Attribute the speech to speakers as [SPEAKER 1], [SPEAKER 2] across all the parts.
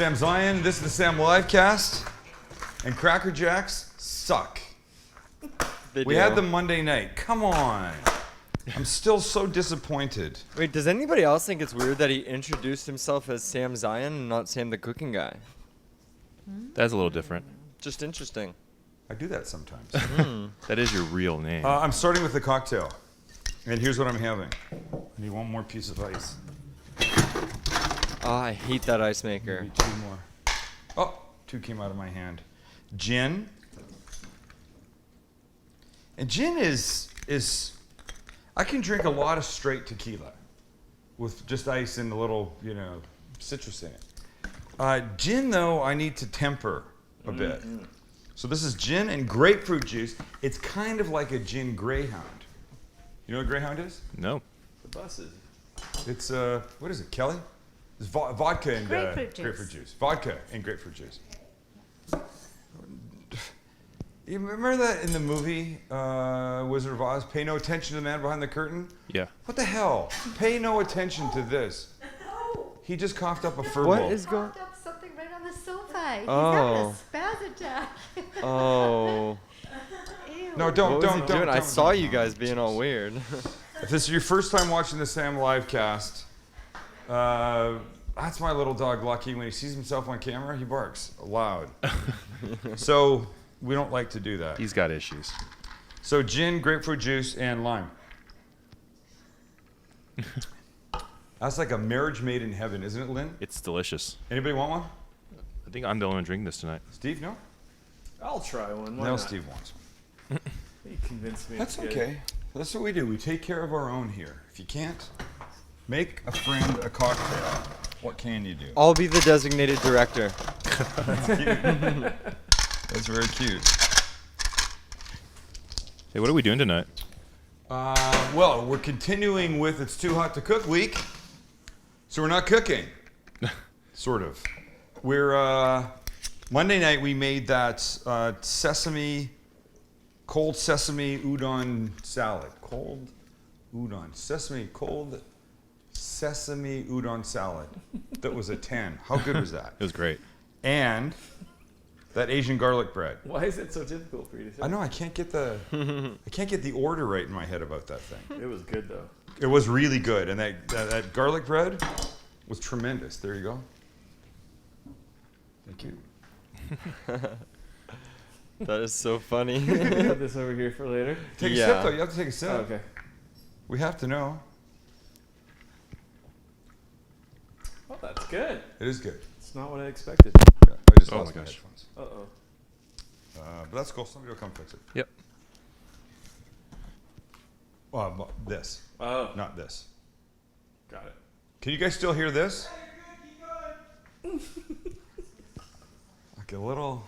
[SPEAKER 1] Sam Zion. This is the Sam Livecast. And Cracker Jacks suck. We had them Monday night. Come on. I'm still so disappointed.
[SPEAKER 2] Wait, does anybody else think it's weird that he introduced himself as Sam Zion and not Sam the Cooking Guy?
[SPEAKER 3] That's a little different.
[SPEAKER 2] Just interesting.
[SPEAKER 1] I do that sometimes.
[SPEAKER 3] That is your real name.
[SPEAKER 1] I'm starting with the cocktail. And here's what I'm having. I need one more piece of ice.
[SPEAKER 2] Oh, I hate that ice maker.
[SPEAKER 1] Maybe two more. Oh, two came out of my hand. Gin. And gin is I can drink a lot of straight tequila with just ice and a little, citrus in it. Gin, though, I need to temper a bit. So this is gin and grapefruit juice. It's kind of like a gin greyhound. You know what greyhound is?
[SPEAKER 3] No.
[SPEAKER 4] The buses.
[SPEAKER 1] It's, what is it, Kelly? It's vodka and
[SPEAKER 5] Grapefruit juice.
[SPEAKER 1] grapefruit juice. Vodka and grapefruit juice. You remember that in the movie Wizard of Oz? Pay no attention to the man behind the curtain?
[SPEAKER 3] Yeah.
[SPEAKER 1] What the hell? Pay no attention to this. He just coughed up a fur
[SPEAKER 2] What
[SPEAKER 1] ball.
[SPEAKER 2] is going?
[SPEAKER 5] Popped up something right on the sofa. He's
[SPEAKER 2] Oh.
[SPEAKER 5] having a spaz attack.
[SPEAKER 2] Oh.
[SPEAKER 5] Ew.
[SPEAKER 1] No, don't,
[SPEAKER 2] What was he doing? I
[SPEAKER 1] don't,
[SPEAKER 2] saw
[SPEAKER 1] don't.
[SPEAKER 2] you guys being all weird.
[SPEAKER 1] If this is your first time watching the Sam Livecast, that's my little dog Lucky. When he sees himself on camera, he barks loud. So we don't like to do that.
[SPEAKER 3] He's got issues.
[SPEAKER 1] So gin, grapefruit juice, and lime. That's like a marriage made in heaven, isn't it, Lynn?
[SPEAKER 3] It's delicious.
[SPEAKER 1] Anybody want one?
[SPEAKER 3] I think I'm the only one drinking this tonight.
[SPEAKER 1] Steve, no?
[SPEAKER 4] I'll try one. Why
[SPEAKER 1] No,
[SPEAKER 4] not?
[SPEAKER 1] Steve wants one.
[SPEAKER 4] You convinced me.
[SPEAKER 1] That's
[SPEAKER 4] it's good.
[SPEAKER 1] okay. That's what we do. We take care of our own here. If you can't make a friend a cocktail, what can you do?
[SPEAKER 2] I'll be the designated director.
[SPEAKER 1] That's very cute.
[SPEAKER 3] Hey, what are we doing tonight?
[SPEAKER 1] Well, we're continuing with It's Too Hot to Cook week. So we're not cooking. Sort of. We're, Monday night we made that cold sesame udon salad. Cold sesame udon salad. That was a 10. How good was that?
[SPEAKER 3] It was great.
[SPEAKER 1] And that Asian garlic bread.
[SPEAKER 4] Why is it so difficult for you to say?
[SPEAKER 1] I know I can't get the order right in my head about that thing.
[SPEAKER 4] It was good though.
[SPEAKER 1] It was really good, and that garlic bread was tremendous. There you go. Thank you.
[SPEAKER 2] That is so funny.
[SPEAKER 4] Put this over here for later.
[SPEAKER 1] Take a
[SPEAKER 2] Yeah.
[SPEAKER 1] sip though. You have to take a sip.
[SPEAKER 4] Oh, okay.
[SPEAKER 1] We have to know.
[SPEAKER 4] Oh, that's good.
[SPEAKER 1] It is good.
[SPEAKER 4] It's not what I expected.
[SPEAKER 1] Yeah, I just
[SPEAKER 3] Oh
[SPEAKER 1] lost
[SPEAKER 3] my
[SPEAKER 1] my
[SPEAKER 3] gosh.
[SPEAKER 1] headphones.
[SPEAKER 4] Uh-oh.
[SPEAKER 1] But that's cool. Somebody will come fix it.
[SPEAKER 3] Yep.
[SPEAKER 1] This,
[SPEAKER 4] Oh,
[SPEAKER 1] not this.
[SPEAKER 4] got it.
[SPEAKER 1] Can you guys still hear this? Like a little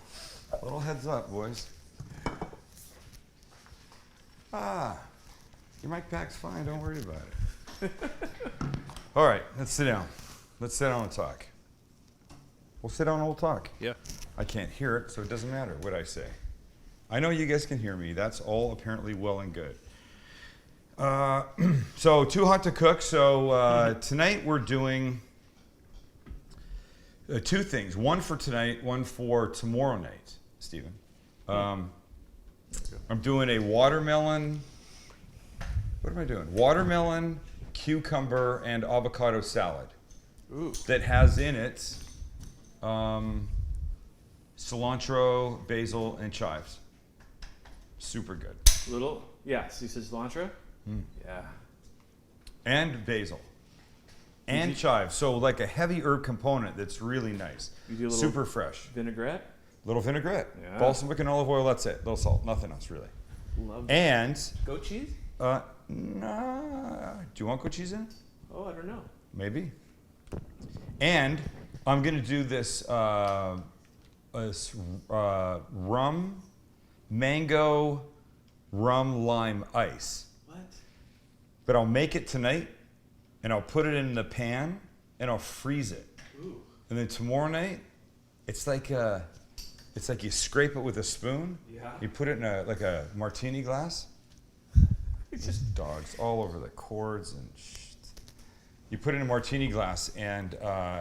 [SPEAKER 1] heads up, boys. Your mic pack's fine. Don't worry about it. All right, let's sit down. Let's sit down and talk. We'll sit down and we'll talk.
[SPEAKER 3] Yeah.
[SPEAKER 1] I can't hear it, so it doesn't matter what I say. I know you guys can hear me. That's all apparently well and good. So Too Hot to Cook. So tonight we're doing two things. One for tonight, one for tomorrow night, Stephen. I'm doing a watermelon. What am I doing? Watermelon, cucumber, and avocado salad.
[SPEAKER 4] Ooh.
[SPEAKER 1] That has in it cilantro, basil, and chives. Super good.
[SPEAKER 4] Little. Yeah. So you said cilantro? Yeah.
[SPEAKER 1] And basil. And chives. So like a heavy herb component that's really nice.
[SPEAKER 4] You do a little
[SPEAKER 1] Super fresh.
[SPEAKER 4] vinaigrette.
[SPEAKER 1] Little vinaigrette.
[SPEAKER 4] Yeah.
[SPEAKER 1] Balsamic and olive oil, that's it. Little salt. Nothing else really.
[SPEAKER 4] Love that.
[SPEAKER 1] And,
[SPEAKER 4] Goat cheese?
[SPEAKER 1] nah, do you want goat cheese in it?
[SPEAKER 4] Oh, I don't know.
[SPEAKER 1] Maybe. And I'm going to do this mango rum lime ice.
[SPEAKER 4] What?
[SPEAKER 1] But I'll make it tonight, and I'll put it in the pan, and I'll freeze it.
[SPEAKER 4] Ooh.
[SPEAKER 1] And then tomorrow night, it's like you scrape it with a spoon.
[SPEAKER 4] Yeah.
[SPEAKER 1] You put it in a martini glass. It's just dogs all over the cords and shit. You put it in a martini glass, and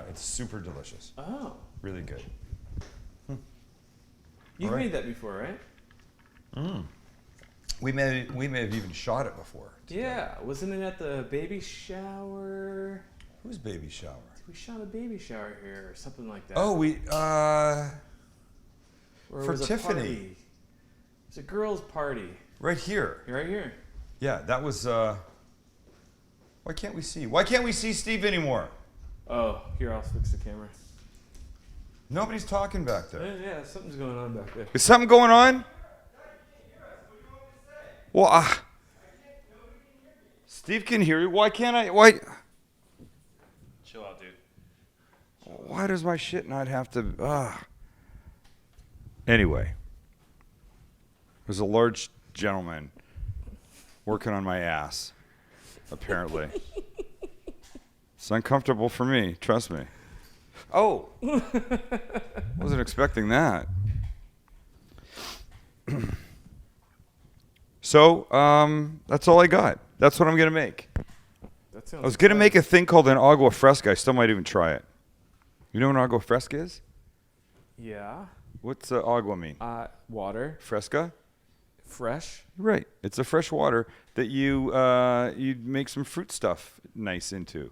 [SPEAKER 1] it's super delicious.
[SPEAKER 4] Oh.
[SPEAKER 1] Really good.
[SPEAKER 4] You've
[SPEAKER 1] All right.
[SPEAKER 4] made that before, right?
[SPEAKER 1] We may have even shot it before.
[SPEAKER 4] Yeah. Wasn't it at the baby shower?
[SPEAKER 1] Whose baby shower?
[SPEAKER 4] We shot a baby shower here or something like that.
[SPEAKER 1] Oh, we
[SPEAKER 4] Or it
[SPEAKER 1] for
[SPEAKER 4] was a
[SPEAKER 1] Tiffany.
[SPEAKER 4] party. It's a girls' party.
[SPEAKER 1] right here.
[SPEAKER 4] Right here.
[SPEAKER 1] Yeah, that was. Why can't we see? Why can't we see Steve anymore?
[SPEAKER 4] Oh, here, I'll fix the camera.
[SPEAKER 1] Nobody's talking back there.
[SPEAKER 4] Yeah, something's going on back there.
[SPEAKER 1] Is something going on? Well, Steve can hear you. Why can't I? Why?
[SPEAKER 3] Chill out, dude.
[SPEAKER 1] Why does my shit not have to? Anyway, there's a large gentleman working on my ass. Apparently, it's uncomfortable for me. Trust me. Oh, wasn't expecting that. So, that's all I got. That's what I'm gonna make.
[SPEAKER 4] That sounds
[SPEAKER 1] I was gonna make a thing called an Agua Fresca. I still might even try it. You know what an Agua Fresca is?
[SPEAKER 4] Yeah.
[SPEAKER 1] What's agua mean?
[SPEAKER 4] Water.
[SPEAKER 1] Fresca?
[SPEAKER 4] Fresh.
[SPEAKER 1] Right. It's a fresh water that you make some fruit stuff nice into.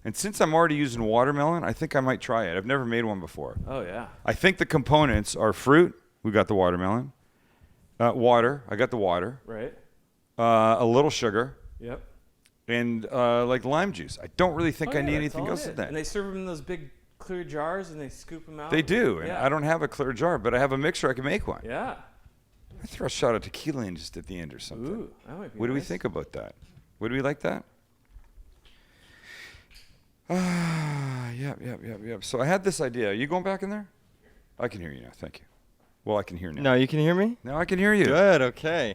[SPEAKER 1] And since I'm already using watermelon, I think I might try it. I've never made one before.
[SPEAKER 4] Oh, yeah.
[SPEAKER 1] I think the components are fruit. We got the watermelon. Water. I got the water.
[SPEAKER 4] Right.
[SPEAKER 1] A little sugar.
[SPEAKER 4] Yep.
[SPEAKER 1] And like lime juice. I don't really think
[SPEAKER 4] Oh,
[SPEAKER 1] I
[SPEAKER 4] yeah,
[SPEAKER 1] need
[SPEAKER 4] that's
[SPEAKER 1] anything
[SPEAKER 4] all
[SPEAKER 1] else
[SPEAKER 4] it
[SPEAKER 1] in
[SPEAKER 4] is.
[SPEAKER 1] that.
[SPEAKER 4] And they serve them in those big clear jars and they scoop them out.
[SPEAKER 1] They do. And
[SPEAKER 4] Yeah.
[SPEAKER 1] I don't have a clear jar, but I have a mixer. I can make one.
[SPEAKER 4] Yeah.
[SPEAKER 1] I throw a shot of tequila in just at the end or something.
[SPEAKER 4] Ooh, that might be
[SPEAKER 1] What do we
[SPEAKER 4] nice.
[SPEAKER 1] think about that? Would we like that? Yep. So I had this idea. Are you going back in there? I can hear you now. Thank you. Well, I can hear now.
[SPEAKER 2] No, you can hear me?
[SPEAKER 1] Now I can hear you.
[SPEAKER 2] Good, okay.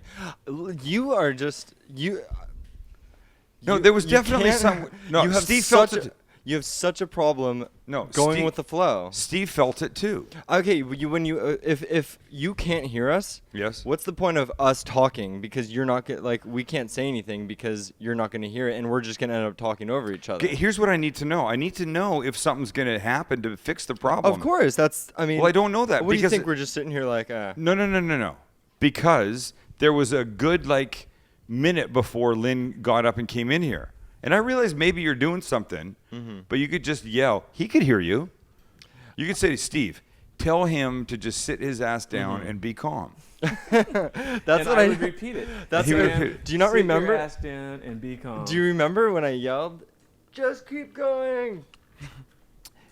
[SPEAKER 2] You are just
[SPEAKER 1] No, there was definitely
[SPEAKER 2] can't-
[SPEAKER 1] some. No,
[SPEAKER 2] you have
[SPEAKER 1] Steve felt
[SPEAKER 2] such
[SPEAKER 1] it.
[SPEAKER 2] you have such a problem
[SPEAKER 1] No,
[SPEAKER 2] going
[SPEAKER 1] Steve-
[SPEAKER 2] with the flow.
[SPEAKER 1] Steve felt it too.
[SPEAKER 2] Okay, if you can't hear us,
[SPEAKER 1] Yes.
[SPEAKER 2] what's the point of us talking? Because you're not we can't say anything because you're not going to hear it, and we're just going to end up talking over each other.
[SPEAKER 1] Okay, here's what I need to know. I need to know if something's going to happen to fix the problem.
[SPEAKER 2] Of course, I mean.
[SPEAKER 1] Well, I don't know that
[SPEAKER 2] What do you
[SPEAKER 1] because
[SPEAKER 2] think? We're just sitting here like.
[SPEAKER 1] No. Because there was a good minute before Lynn got up and came in here. And I realized maybe you're doing something, but you could just yell. He could hear you. You could say to Steve, tell him to just sit his ass down and be calm.
[SPEAKER 2] That's
[SPEAKER 4] And
[SPEAKER 2] what
[SPEAKER 4] I would repeat it.
[SPEAKER 2] That's
[SPEAKER 1] He
[SPEAKER 2] what
[SPEAKER 1] would
[SPEAKER 2] I.
[SPEAKER 1] repeat-
[SPEAKER 2] Do you not
[SPEAKER 4] Sit
[SPEAKER 2] remember?
[SPEAKER 4] your ass down and be calm.
[SPEAKER 2] Do you remember when I yelled, "Just keep going"?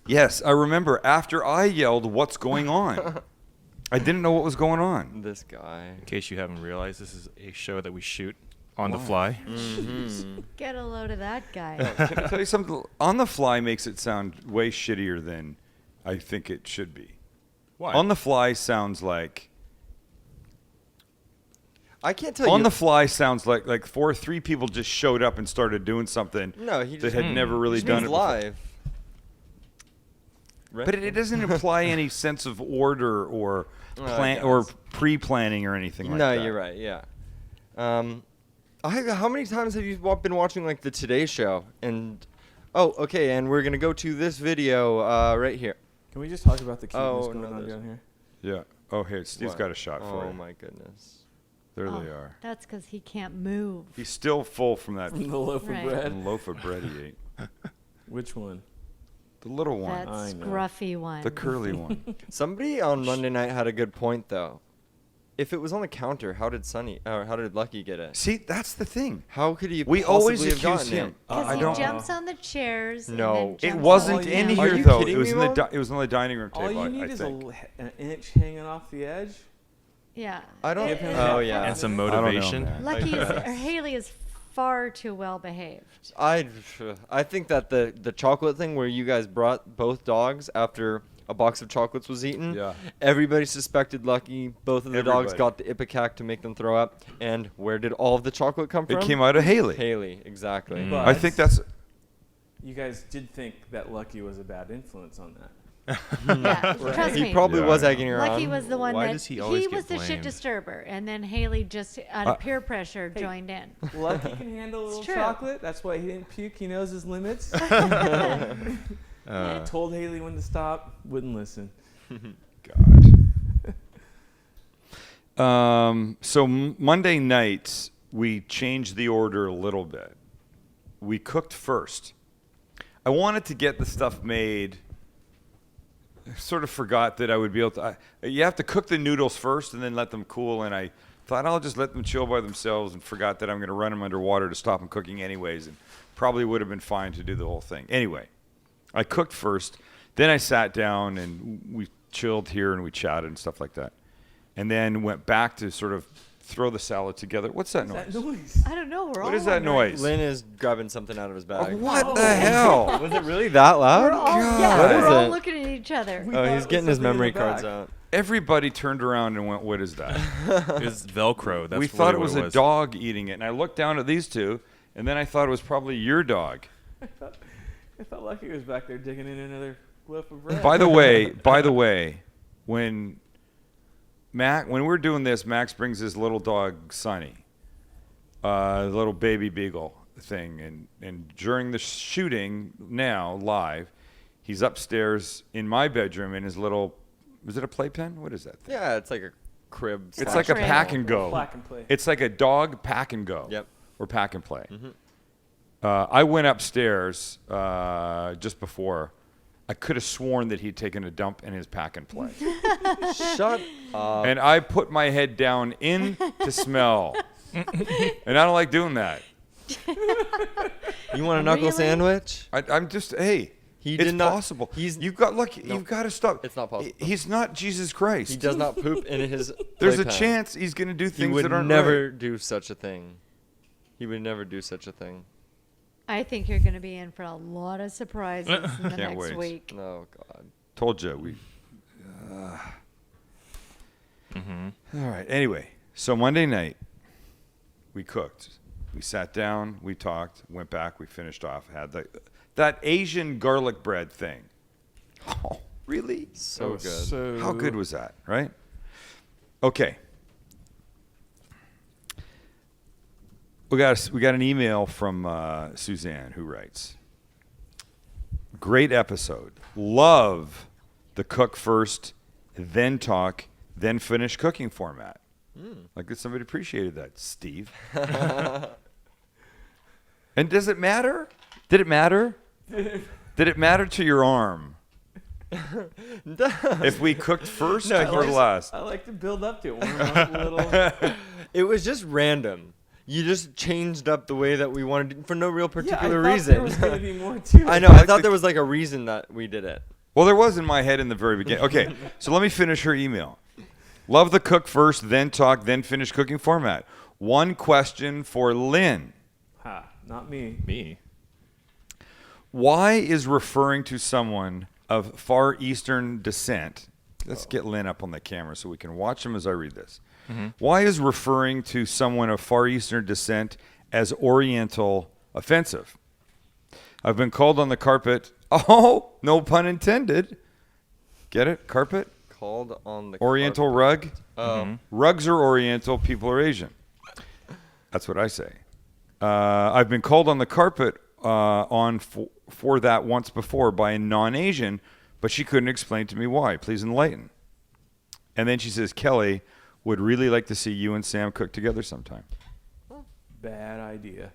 [SPEAKER 1] Yes, I remember after I yelled, what's going on? I didn't know what was going on.
[SPEAKER 2] This guy.
[SPEAKER 3] In case you haven't realized, this is a show that we shoot on the fly.
[SPEAKER 5] Get a load of that guy.
[SPEAKER 1] Can I tell you something? On the fly makes it sound way shittier than I think it should be.
[SPEAKER 3] Why?
[SPEAKER 1] On the fly sounds like...
[SPEAKER 2] I can't tell you.
[SPEAKER 1] On the fly sounds like three people just showed up and started doing something
[SPEAKER 2] No, he
[SPEAKER 1] that
[SPEAKER 2] just
[SPEAKER 1] had never really
[SPEAKER 2] just
[SPEAKER 1] done
[SPEAKER 2] means
[SPEAKER 1] it before.
[SPEAKER 2] live. Right?
[SPEAKER 1] But it doesn't imply any sense of order or
[SPEAKER 2] I
[SPEAKER 1] or
[SPEAKER 2] guess.
[SPEAKER 1] pre-planning or anything like that.
[SPEAKER 2] No, you're right. Yeah. How many times have you been watching the Today Show? And okay, and we're gonna go to this video right here.
[SPEAKER 4] Can we just talk about the cuteness
[SPEAKER 2] Oh,
[SPEAKER 4] going
[SPEAKER 2] no,
[SPEAKER 4] on
[SPEAKER 2] there's-
[SPEAKER 4] down here?
[SPEAKER 1] Yeah. Oh, here, Steve's
[SPEAKER 2] What?
[SPEAKER 1] got a shot for
[SPEAKER 2] Oh
[SPEAKER 1] you.
[SPEAKER 2] my goodness.
[SPEAKER 1] There
[SPEAKER 5] Oh,
[SPEAKER 1] they are.
[SPEAKER 5] That's because he can't move.
[SPEAKER 1] He's still full from that
[SPEAKER 4] From the loaf
[SPEAKER 5] Right.
[SPEAKER 4] of bread.
[SPEAKER 1] loaf of bread he ate.
[SPEAKER 4] Which one?
[SPEAKER 1] The little one.
[SPEAKER 5] That
[SPEAKER 4] I know.
[SPEAKER 5] scruffy one.
[SPEAKER 1] The curly one.
[SPEAKER 2] Somebody on Monday night had a good point though. If it was on the counter, how did Lucky get it?
[SPEAKER 1] See, that's the thing.
[SPEAKER 2] How could he?
[SPEAKER 1] We
[SPEAKER 2] possibly
[SPEAKER 1] always
[SPEAKER 2] have
[SPEAKER 1] accuse
[SPEAKER 2] gotten
[SPEAKER 1] him.
[SPEAKER 2] it?
[SPEAKER 5] Because
[SPEAKER 1] I
[SPEAKER 5] he
[SPEAKER 1] don't.
[SPEAKER 5] jumps on the chairs. and
[SPEAKER 2] No.
[SPEAKER 5] then
[SPEAKER 2] It
[SPEAKER 1] It
[SPEAKER 5] jumps
[SPEAKER 1] wasn't
[SPEAKER 5] on
[SPEAKER 1] in
[SPEAKER 5] the-
[SPEAKER 2] Are
[SPEAKER 1] here
[SPEAKER 2] you
[SPEAKER 1] though.
[SPEAKER 2] kidding
[SPEAKER 1] It was
[SPEAKER 2] me,
[SPEAKER 1] in the
[SPEAKER 2] Mom?
[SPEAKER 1] it was on the dining room
[SPEAKER 4] All
[SPEAKER 1] table.
[SPEAKER 4] you need
[SPEAKER 1] I
[SPEAKER 4] is
[SPEAKER 1] think.
[SPEAKER 4] an inch hanging off the edge.
[SPEAKER 5] Yeah.
[SPEAKER 2] I don't.
[SPEAKER 4] Give him
[SPEAKER 2] Oh
[SPEAKER 4] that.
[SPEAKER 2] yeah.
[SPEAKER 3] And some
[SPEAKER 1] I don't know,
[SPEAKER 3] motivation.
[SPEAKER 1] man.
[SPEAKER 5] Lucky or Haley is far too well behaved.
[SPEAKER 2] I think that the chocolate thing where you guys brought both dogs after a box of chocolates was eaten.
[SPEAKER 1] Yeah.
[SPEAKER 2] Everybody suspected Lucky. Both of the dogs
[SPEAKER 1] Everybody.
[SPEAKER 2] got the ipecac to make them throw up. And where did all of the chocolate come from?
[SPEAKER 1] It came out of Haley.
[SPEAKER 2] Haley, exactly.
[SPEAKER 4] But
[SPEAKER 1] I think that's.
[SPEAKER 4] you guys did think that Lucky was a bad influence on that.
[SPEAKER 5] Yeah, trust
[SPEAKER 2] He
[SPEAKER 5] me.
[SPEAKER 2] probably
[SPEAKER 1] Yeah,
[SPEAKER 2] was
[SPEAKER 1] I know.
[SPEAKER 2] egging her on.
[SPEAKER 5] Lucky was the one
[SPEAKER 3] Why
[SPEAKER 5] that
[SPEAKER 3] does he always
[SPEAKER 5] was
[SPEAKER 3] get
[SPEAKER 5] the shit
[SPEAKER 3] blamed?
[SPEAKER 5] disturber, and then Haley just out of peer pressure joined in.
[SPEAKER 4] Lucky can handle a little
[SPEAKER 5] true.
[SPEAKER 4] chocolate. That's why he didn't puke. He knows his limits. I told Haley when to stop, wouldn't listen.
[SPEAKER 1] God. So Monday nights, we changed the order a little bit. We cooked first. I wanted to get the stuff made. I sort of forgot that I would be able to. You have to cook the noodles first and then let them cool. And I thought I'll just let them chill by themselves, and forgot that I'm going to run them underwater to stop them cooking anyways, and probably would have been fine to do the whole thing. Anyway, I cooked first. Then I sat down and we chilled here and we chatted and stuff like that. And then went back to sort of throw the salad together. What's that noise?
[SPEAKER 4] That noise.
[SPEAKER 5] I don't know. We're all
[SPEAKER 1] What is that
[SPEAKER 5] wondering.
[SPEAKER 1] noise?
[SPEAKER 2] Lynn is grabbing something out of his bag.
[SPEAKER 1] What the hell?
[SPEAKER 2] Was it really that loud?
[SPEAKER 5] We're all, yeah,
[SPEAKER 2] What
[SPEAKER 5] we're
[SPEAKER 2] is
[SPEAKER 5] all
[SPEAKER 2] it?
[SPEAKER 5] looking at each other.
[SPEAKER 4] We
[SPEAKER 2] Oh,
[SPEAKER 4] thought
[SPEAKER 2] he's
[SPEAKER 4] it
[SPEAKER 2] getting
[SPEAKER 4] was
[SPEAKER 2] his
[SPEAKER 4] something in
[SPEAKER 2] memory
[SPEAKER 4] the
[SPEAKER 2] cards
[SPEAKER 4] back.
[SPEAKER 2] out.
[SPEAKER 1] Everybody turned around and went, "What is that?"
[SPEAKER 3] It's Velcro. That's
[SPEAKER 1] We
[SPEAKER 3] really
[SPEAKER 1] thought it
[SPEAKER 3] what
[SPEAKER 1] was a dog eating it, and I looked down at these two, and then I thought it was probably your dog.
[SPEAKER 4] I thought Lucky was back there digging in another loaf of bread.
[SPEAKER 1] By the way, when we're doing this, Max brings his little dog Sonny, little baby beagle thing, and during the shooting now live, he's upstairs in my bedroom in his little. Is it a playpen? What is that thing?
[SPEAKER 2] Yeah, it's like a crib.
[SPEAKER 1] It's
[SPEAKER 2] slash
[SPEAKER 1] like a
[SPEAKER 5] Crib.
[SPEAKER 1] pack and go.
[SPEAKER 4] Black and play.
[SPEAKER 1] It's like a dog pack and go.
[SPEAKER 2] Yep.
[SPEAKER 1] Or pack and play.
[SPEAKER 2] Mm-hmm.
[SPEAKER 1] I went upstairs just before. I could have sworn that he'd taken a dump in his pack and play.
[SPEAKER 2] Shut up.
[SPEAKER 1] And I put my head down in to smell. And I don't like doing that.
[SPEAKER 2] You want a knuckle
[SPEAKER 5] Really?
[SPEAKER 2] sandwich?
[SPEAKER 1] I'm just, hey,
[SPEAKER 2] He
[SPEAKER 1] it's
[SPEAKER 2] did not-
[SPEAKER 1] possible.
[SPEAKER 2] he's-
[SPEAKER 1] You've got, look,
[SPEAKER 2] No,
[SPEAKER 1] you've got to stop.
[SPEAKER 2] it's not possible.
[SPEAKER 1] He's not Jesus Christ.
[SPEAKER 2] He does not poop in his
[SPEAKER 1] There's a
[SPEAKER 2] playpen.
[SPEAKER 1] chance he's going to do
[SPEAKER 2] He
[SPEAKER 1] things
[SPEAKER 2] would
[SPEAKER 1] that aren't
[SPEAKER 2] never
[SPEAKER 1] right.
[SPEAKER 2] do such a thing. He would never do such a thing.
[SPEAKER 5] I think you're going to be in for a lot of surprises in the
[SPEAKER 1] Can't
[SPEAKER 5] next
[SPEAKER 1] wait.
[SPEAKER 5] week.
[SPEAKER 2] Oh God.
[SPEAKER 1] Told you. All right. Anyway, so Monday night, we cooked. We sat down, we talked, went back, we finished off, had that Asian garlic bread thing. Oh, really?
[SPEAKER 2] So good.
[SPEAKER 4] So
[SPEAKER 1] How good was that, right? Okay. We got an email from Suzanne who writes, "Great episode. Love the cook first, then talk, then finish cooking format." Like that somebody appreciated that, Steve. And does it matter? Did it matter? Did it matter to your arm if we cooked first
[SPEAKER 2] No,
[SPEAKER 1] or last?
[SPEAKER 4] I like to build up to it. Warm up a little.
[SPEAKER 2] It was just random. You just changed up the way that we wanted to, for no real particular
[SPEAKER 4] yeah, I thought
[SPEAKER 2] reason.
[SPEAKER 4] There was gonna be more to it.
[SPEAKER 2] I know. I thought there was like a reason that we did it.
[SPEAKER 1] Well, there was in my head in the very beginning. Okay, so let me finish her email. Love the cook first, then talk, then finish cooking format. One question for Lynn.
[SPEAKER 4] Ha, not me.
[SPEAKER 3] Me.
[SPEAKER 1] Why is referring to someone of Far Eastern descent, let's get Lynn up on the camera so we can watch him as I read this. Why is referring to someone of Far Eastern descent as Oriental offensive? I've been called on the carpet. Oh, no pun intended. Get it? Carpet?
[SPEAKER 2] Called on the
[SPEAKER 1] Oriental rug?
[SPEAKER 2] Oh.
[SPEAKER 1] Rugs are Oriental, people are Asian. That's what I say. I've been called on the carpet for that once before by a non-Asian, but she couldn't explain to me why. Please enlighten. And then she says, Kelly would really like to see you and Sam cook together sometime.
[SPEAKER 4] Bad idea.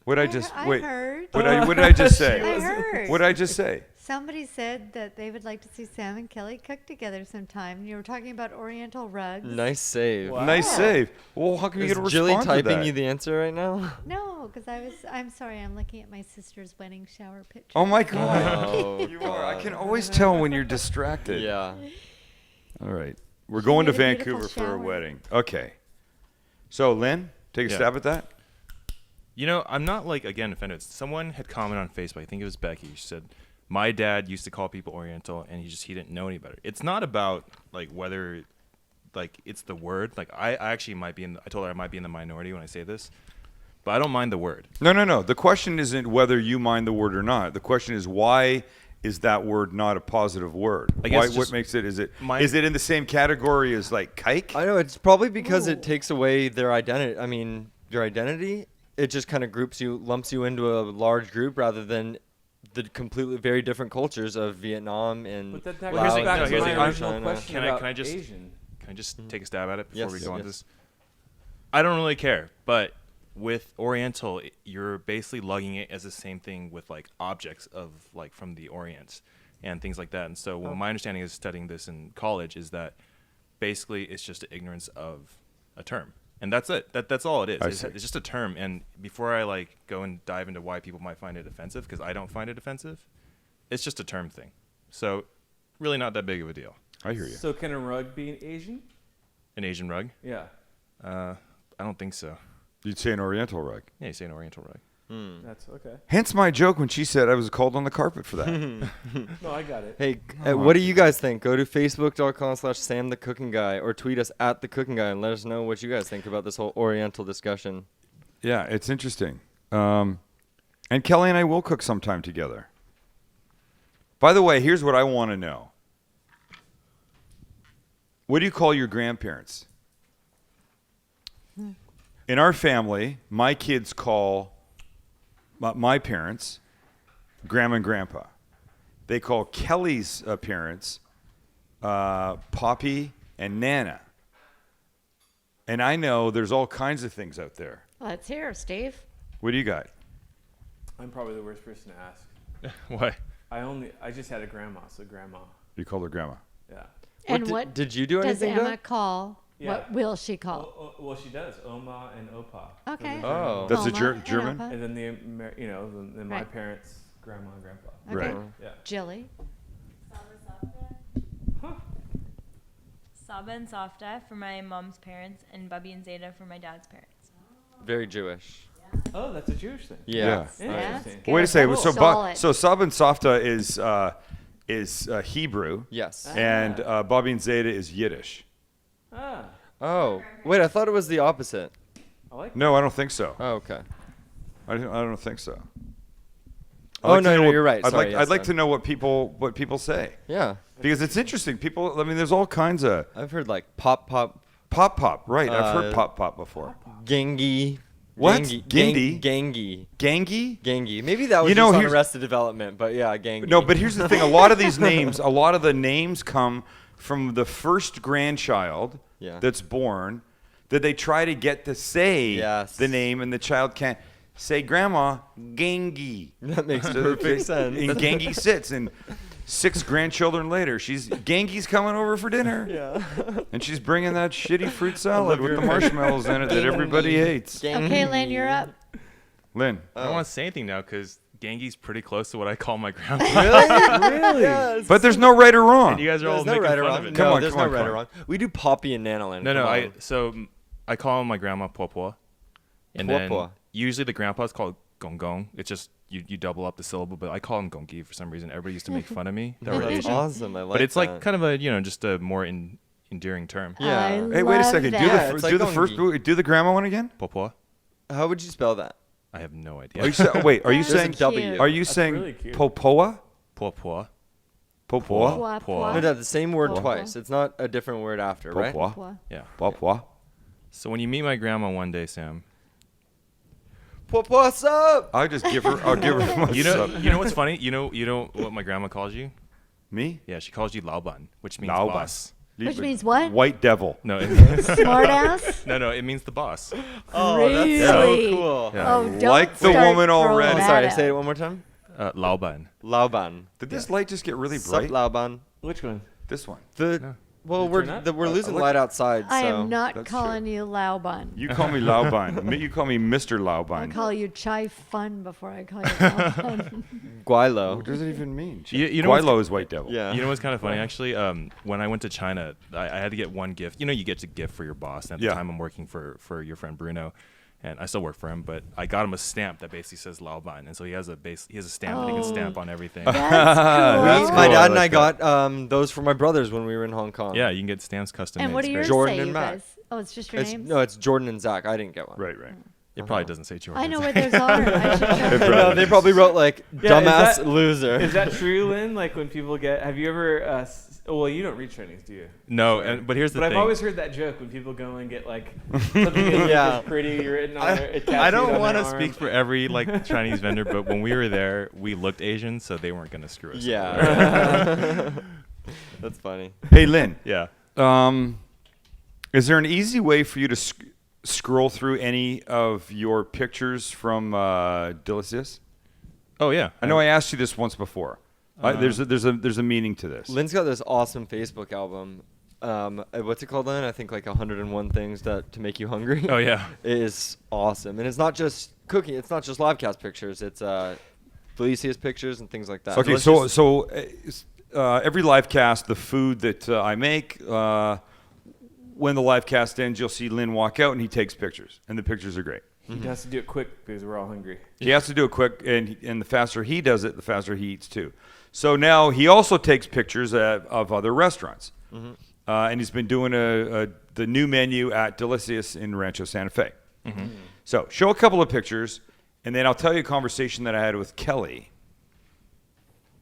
[SPEAKER 1] What I just
[SPEAKER 5] I
[SPEAKER 1] wait?
[SPEAKER 5] heard.
[SPEAKER 1] What did I just say?
[SPEAKER 5] I heard.
[SPEAKER 1] What did I just say?
[SPEAKER 5] Somebody said that they would like to see Sam and Kelly cook together sometime. You were talking about Oriental rugs.
[SPEAKER 2] Nice save.
[SPEAKER 4] Wow.
[SPEAKER 1] Nice save. Well, how come you
[SPEAKER 2] Is
[SPEAKER 1] get a
[SPEAKER 2] Jilly
[SPEAKER 1] response to
[SPEAKER 2] typing
[SPEAKER 1] that?
[SPEAKER 2] you the answer right now?
[SPEAKER 5] No, because I'm sorry, I'm looking at my sister's wedding shower picture.
[SPEAKER 1] Oh my God!
[SPEAKER 2] Oh,
[SPEAKER 1] You are. I
[SPEAKER 2] God.
[SPEAKER 1] can always tell when you're distracted.
[SPEAKER 2] Yeah.
[SPEAKER 1] All right. We're
[SPEAKER 5] She
[SPEAKER 1] going to
[SPEAKER 5] made a beautiful
[SPEAKER 1] Vancouver for a
[SPEAKER 5] shower.
[SPEAKER 1] wedding. Okay. So, Lynn, take a
[SPEAKER 3] Yeah.
[SPEAKER 1] stab at that.
[SPEAKER 3] You know, I'm not like again offended. Someone had commented on Facebook. I think it was Becky. She said, "My dad used to call people Oriental, and he didn't know any better." It's not about like whether, like it's the word. Like I actually might be in. I told her I might be in the minority when I say this, but I don't mind the word.
[SPEAKER 1] No. The question isn't whether you mind the word or not. The question is why is that word not a positive word?
[SPEAKER 3] I guess
[SPEAKER 1] What
[SPEAKER 3] just
[SPEAKER 1] makes it? Is it
[SPEAKER 3] my-
[SPEAKER 1] is it in the same category as like kike?
[SPEAKER 2] I know it's probably because it takes away their identity. I mean, your identity. It just kind of lumps you into a large group rather than the completely very different cultures of Vietnam and
[SPEAKER 4] But that
[SPEAKER 3] Well, here's
[SPEAKER 4] goes
[SPEAKER 3] the-
[SPEAKER 4] back
[SPEAKER 3] no,
[SPEAKER 4] to
[SPEAKER 3] here's
[SPEAKER 4] my
[SPEAKER 3] the-
[SPEAKER 4] original
[SPEAKER 2] China.
[SPEAKER 4] question
[SPEAKER 3] Can I-
[SPEAKER 4] about
[SPEAKER 3] can I just-
[SPEAKER 4] Asian.
[SPEAKER 3] Can I just take a stab at it before we
[SPEAKER 2] Yes,
[SPEAKER 3] go on
[SPEAKER 2] yes.
[SPEAKER 3] this? I don't really care, but with Oriental, you're basically lugging it as the same thing with like objects of like from the Orient and things like that. And so my understanding is studying this in college is that basically it's just ignorance of a term. And that's it. That's all it is.
[SPEAKER 1] I
[SPEAKER 3] It's,
[SPEAKER 1] see.
[SPEAKER 3] it's just a term. And before I like go and dive into why people might find it offensive, because I don't find it offensive, it's just a term thing. So really not that big of a deal.
[SPEAKER 1] I hear you.
[SPEAKER 4] So can a rug be an Asian?
[SPEAKER 3] An Asian rug?
[SPEAKER 4] Yeah.
[SPEAKER 3] I don't think so.
[SPEAKER 1] You'd say an Oriental rug.
[SPEAKER 3] Yeah, you say an Oriental rug.
[SPEAKER 4] That's okay.
[SPEAKER 1] Hence my joke when she said I was called on the carpet for that.
[SPEAKER 4] No, I got it.
[SPEAKER 2] Hey, what do you guys think? Go to facebook.com/SamTheCookingGuy or tweet us at The Cooking Guy and let us know what you guys think about this whole Oriental discussion.
[SPEAKER 1] Yeah, it's interesting. And Kelly and I will cook sometime together. By the way, here's what I want to know. What do you call your grandparents? In our family, my kids call my parents Grandma and Grandpa. They call Kelly's parents Poppy and Nana. And I know there's all kinds of things out there.
[SPEAKER 5] Let's hear, Steve.
[SPEAKER 1] What do you got?
[SPEAKER 4] I'm probably the worst person to ask.
[SPEAKER 3] Why?
[SPEAKER 4] I just had a grandma, so grandma.
[SPEAKER 1] You call her Grandma.
[SPEAKER 4] Yeah.
[SPEAKER 5] And what
[SPEAKER 2] did you do
[SPEAKER 5] does
[SPEAKER 2] anything
[SPEAKER 5] Emma
[SPEAKER 2] good?
[SPEAKER 5] call?
[SPEAKER 4] Yeah.
[SPEAKER 5] What will she call?
[SPEAKER 4] Well, she does. Oma and Opa.
[SPEAKER 5] Okay.
[SPEAKER 2] Oh.
[SPEAKER 1] That's a
[SPEAKER 5] Oma and
[SPEAKER 1] German?
[SPEAKER 5] Opa.
[SPEAKER 4] And then then my
[SPEAKER 5] Right.
[SPEAKER 4] parents, grandma and grandpa.
[SPEAKER 5] Okay.
[SPEAKER 1] Right.
[SPEAKER 4] Yeah.
[SPEAKER 5] Jilly.
[SPEAKER 6] Saba and Safta for my mom's parents, and Bubby and Zeta for my dad's parents.
[SPEAKER 2] Very Jewish.
[SPEAKER 4] Oh, that's a Jewish thing.
[SPEAKER 2] Yeah.
[SPEAKER 5] Yeah,
[SPEAKER 4] Interesting.
[SPEAKER 5] that's
[SPEAKER 1] Wait a
[SPEAKER 5] good.
[SPEAKER 1] second.
[SPEAKER 5] That's
[SPEAKER 1] So,
[SPEAKER 5] solid.
[SPEAKER 1] so Sab and Safta is Hebrew,
[SPEAKER 2] Yes.
[SPEAKER 1] and Bobby and Zeta is Yiddish.
[SPEAKER 4] Ah,
[SPEAKER 2] Oh, wait, I thought it was the opposite.
[SPEAKER 4] I like
[SPEAKER 1] No, I don't think so.
[SPEAKER 2] Oh, okay.
[SPEAKER 1] I don't think so. I'd
[SPEAKER 2] Oh,
[SPEAKER 1] like to
[SPEAKER 2] no,
[SPEAKER 1] know
[SPEAKER 2] no,
[SPEAKER 1] what-
[SPEAKER 2] you're right.
[SPEAKER 1] I'd
[SPEAKER 2] Sorry,
[SPEAKER 1] like
[SPEAKER 2] yes,
[SPEAKER 1] I'd like
[SPEAKER 2] no.
[SPEAKER 1] to know what people say
[SPEAKER 2] Yeah.
[SPEAKER 1] because it's interesting. People, I mean, there's all kinds of
[SPEAKER 2] I've heard like pop.
[SPEAKER 1] pop. Right, I've heard pop before.
[SPEAKER 2] Gengi.
[SPEAKER 1] What?
[SPEAKER 2] Gengi. Gengi.
[SPEAKER 1] Gangi.
[SPEAKER 2] Maybe that was
[SPEAKER 1] You know,
[SPEAKER 2] just on
[SPEAKER 1] here's-
[SPEAKER 2] Arrested Development, but yeah, Gengi.
[SPEAKER 1] No, but here's the thing. A lot of these names, a lot of the names come from the first grandchild
[SPEAKER 2] Yeah.
[SPEAKER 1] that's born that they try to get to say
[SPEAKER 2] Yes.
[SPEAKER 1] the name, and the child can't say Grandma Gangi.
[SPEAKER 2] That makes perfect sense.
[SPEAKER 1] And Gangi sits, and 6 grandchildren later, Gangi's coming over for dinner.
[SPEAKER 2] Yeah.
[SPEAKER 1] And she's bringing that shitty fruit salad with the marshmallows in it that everybody hates.
[SPEAKER 5] Okay, Lynn, you're up.
[SPEAKER 1] Lynn.
[SPEAKER 3] I don't want to say anything now because Gangi's pretty close to what I call my grandma.
[SPEAKER 2] Really? Yes.
[SPEAKER 1] But there's no right or wrong.
[SPEAKER 3] And you guys are all
[SPEAKER 2] There's no
[SPEAKER 3] making
[SPEAKER 2] right or
[SPEAKER 3] fun
[SPEAKER 2] wrong.
[SPEAKER 3] of it.
[SPEAKER 1] Come
[SPEAKER 2] No,
[SPEAKER 1] on,
[SPEAKER 2] there's
[SPEAKER 1] come
[SPEAKER 2] no
[SPEAKER 1] on,
[SPEAKER 2] right
[SPEAKER 1] come
[SPEAKER 2] or
[SPEAKER 1] on.
[SPEAKER 2] wrong. We do Poppy and Nana.
[SPEAKER 3] No, I call my grandma Popo, and then
[SPEAKER 2] Popo.
[SPEAKER 3] usually the grandpa's called Gong Gong. It's just you double up the syllable, but I call him Gongi for some reason. Everybody used to make fun of me that were
[SPEAKER 2] That's
[SPEAKER 3] Asian,
[SPEAKER 2] awesome. I like
[SPEAKER 3] but it's
[SPEAKER 2] that.
[SPEAKER 3] like kind of a just a more endearing term.
[SPEAKER 2] Yeah.
[SPEAKER 5] I
[SPEAKER 1] Hey, wait a
[SPEAKER 5] love
[SPEAKER 1] second.
[SPEAKER 5] that.
[SPEAKER 2] Yeah, it's like
[SPEAKER 1] Do the grandma one again.
[SPEAKER 3] Popo.
[SPEAKER 2] How would you spell that?
[SPEAKER 3] I have no
[SPEAKER 1] Are
[SPEAKER 3] idea.
[SPEAKER 1] you wait? Are you
[SPEAKER 5] That's
[SPEAKER 1] saying
[SPEAKER 5] cute.
[SPEAKER 1] Are you
[SPEAKER 4] That's
[SPEAKER 1] saying
[SPEAKER 4] really cute.
[SPEAKER 1] Popoa?
[SPEAKER 3] Popo.
[SPEAKER 1] Popoa?
[SPEAKER 5] Pwa,
[SPEAKER 3] Pwa.
[SPEAKER 5] pwa.
[SPEAKER 2] No, that's the same word
[SPEAKER 5] Pwa.
[SPEAKER 2] twice. It's not a different word after, right?
[SPEAKER 1] Popoa?
[SPEAKER 5] Pwa.
[SPEAKER 3] Yeah.
[SPEAKER 1] Popoa?
[SPEAKER 3] So when you meet my grandma one day, Sam,
[SPEAKER 2] What's up?
[SPEAKER 1] I'll give her my
[SPEAKER 3] you know
[SPEAKER 1] sub.
[SPEAKER 3] you know what's funny? You know what my grandma calls you?
[SPEAKER 1] Me?
[SPEAKER 3] Yeah, she calls you Laoban, which means
[SPEAKER 1] Laoban.
[SPEAKER 3] boss.
[SPEAKER 5] Which means what?
[SPEAKER 1] White devil.
[SPEAKER 3] No, it means,
[SPEAKER 5] Smart ass?
[SPEAKER 3] no, it means the boss.
[SPEAKER 2] Oh, that's so
[SPEAKER 5] Really?
[SPEAKER 2] cool.
[SPEAKER 3] Yeah.
[SPEAKER 5] Oh, don't
[SPEAKER 1] Like the
[SPEAKER 5] start
[SPEAKER 1] woman
[SPEAKER 5] throwing
[SPEAKER 1] already.
[SPEAKER 2] Oh,
[SPEAKER 5] that
[SPEAKER 2] sorry,
[SPEAKER 5] out.
[SPEAKER 2] say it one more time.
[SPEAKER 3] Laoban.
[SPEAKER 2] Lauban.
[SPEAKER 1] Did this light just get really
[SPEAKER 2] Sup,
[SPEAKER 1] bright?
[SPEAKER 2] Lauban.
[SPEAKER 4] Which one?
[SPEAKER 1] This one.
[SPEAKER 2] Well,
[SPEAKER 4] Did it turn up?
[SPEAKER 2] we're losing
[SPEAKER 1] look-
[SPEAKER 2] light outside, so.
[SPEAKER 5] I am not
[SPEAKER 1] That's
[SPEAKER 5] calling you Laoban.
[SPEAKER 1] You call me Lauban. You call me Mr.
[SPEAKER 5] I'll
[SPEAKER 1] Lauban.
[SPEAKER 5] call you Chai Fun before I call you Laoban.
[SPEAKER 2] Guilo.
[SPEAKER 1] What does it even mean?
[SPEAKER 3] You know what's-
[SPEAKER 1] Guilo is white devil.
[SPEAKER 2] Yeah.
[SPEAKER 3] You know what's kind of funny, actually? When I went to China, I had to get one gift. You know, you get a gift for your boss. And at
[SPEAKER 1] Yeah.
[SPEAKER 3] the time, I'm working for your friend Bruno, and I still work for him. But I got him a stamp that basically says Laoban, and so he has a stamp that he can stamp on everything.
[SPEAKER 5] That's
[SPEAKER 1] That's
[SPEAKER 5] cool.
[SPEAKER 2] My
[SPEAKER 1] cool.
[SPEAKER 2] dad
[SPEAKER 1] I
[SPEAKER 2] and I
[SPEAKER 1] like
[SPEAKER 2] got those for my brothers when we were in Hong Kong.
[SPEAKER 3] Yeah, you can get stamps custom
[SPEAKER 5] And
[SPEAKER 3] made.
[SPEAKER 5] what
[SPEAKER 3] It's
[SPEAKER 5] do
[SPEAKER 3] great.
[SPEAKER 5] yours
[SPEAKER 2] Jordan
[SPEAKER 5] say,
[SPEAKER 2] and
[SPEAKER 5] you
[SPEAKER 2] Matt.
[SPEAKER 5] guys? Oh, it's just your names?
[SPEAKER 2] No, it's Jordan and Zach. I didn't get one.
[SPEAKER 1] Right.
[SPEAKER 3] It probably doesn't say Jordan.
[SPEAKER 5] I know where those are. I should check.
[SPEAKER 2] No, they probably wrote like
[SPEAKER 4] Yeah,
[SPEAKER 2] dumbass loser.
[SPEAKER 4] Is that true, Lynn? Like when people get, have you ever? Well, you don't read trainings, do you?
[SPEAKER 3] No, but here's the
[SPEAKER 4] But
[SPEAKER 3] thing.
[SPEAKER 4] I've always heard that joke when people go and get like something that
[SPEAKER 2] Yeah.
[SPEAKER 4] looks pretty written on their.
[SPEAKER 3] I
[SPEAKER 4] tattooed
[SPEAKER 3] don't
[SPEAKER 4] on
[SPEAKER 3] want to
[SPEAKER 4] their
[SPEAKER 3] speak
[SPEAKER 4] arm.
[SPEAKER 3] for every like Chinese vendor, but when we were there, we looked Asian, so they weren't gonna screw us.
[SPEAKER 2] Yeah. That's funny.
[SPEAKER 1] Hey, Lynn.
[SPEAKER 3] Yeah.
[SPEAKER 1] Is there an easy way for you to scroll through any of your pictures from Delicious?
[SPEAKER 3] Oh yeah.
[SPEAKER 1] I know I asked you this once before. There's a meaning to this.
[SPEAKER 2] Lynn's got this awesome Facebook album. What's it called, Lynn? I think like 101 things to make you hungry.
[SPEAKER 3] Oh yeah.
[SPEAKER 2] It is awesome, and it's not just cooking. It's not just livecast pictures. It's Felicia's pictures and things like that.
[SPEAKER 1] Okay, so every live cast, the food that I make, when the live cast ends, you'll see Lynn walk out and he takes pictures, and the pictures are great.
[SPEAKER 4] He has to do it quick because we're all hungry.
[SPEAKER 1] He has to do it quick, and the faster he does it, the faster he eats too. So now he also takes pictures of other restaurants, and he's been doing the new menu at Delicious in Rancho Santa Fe. So show a couple of pictures, and then I'll tell you a conversation that I had with Kelly.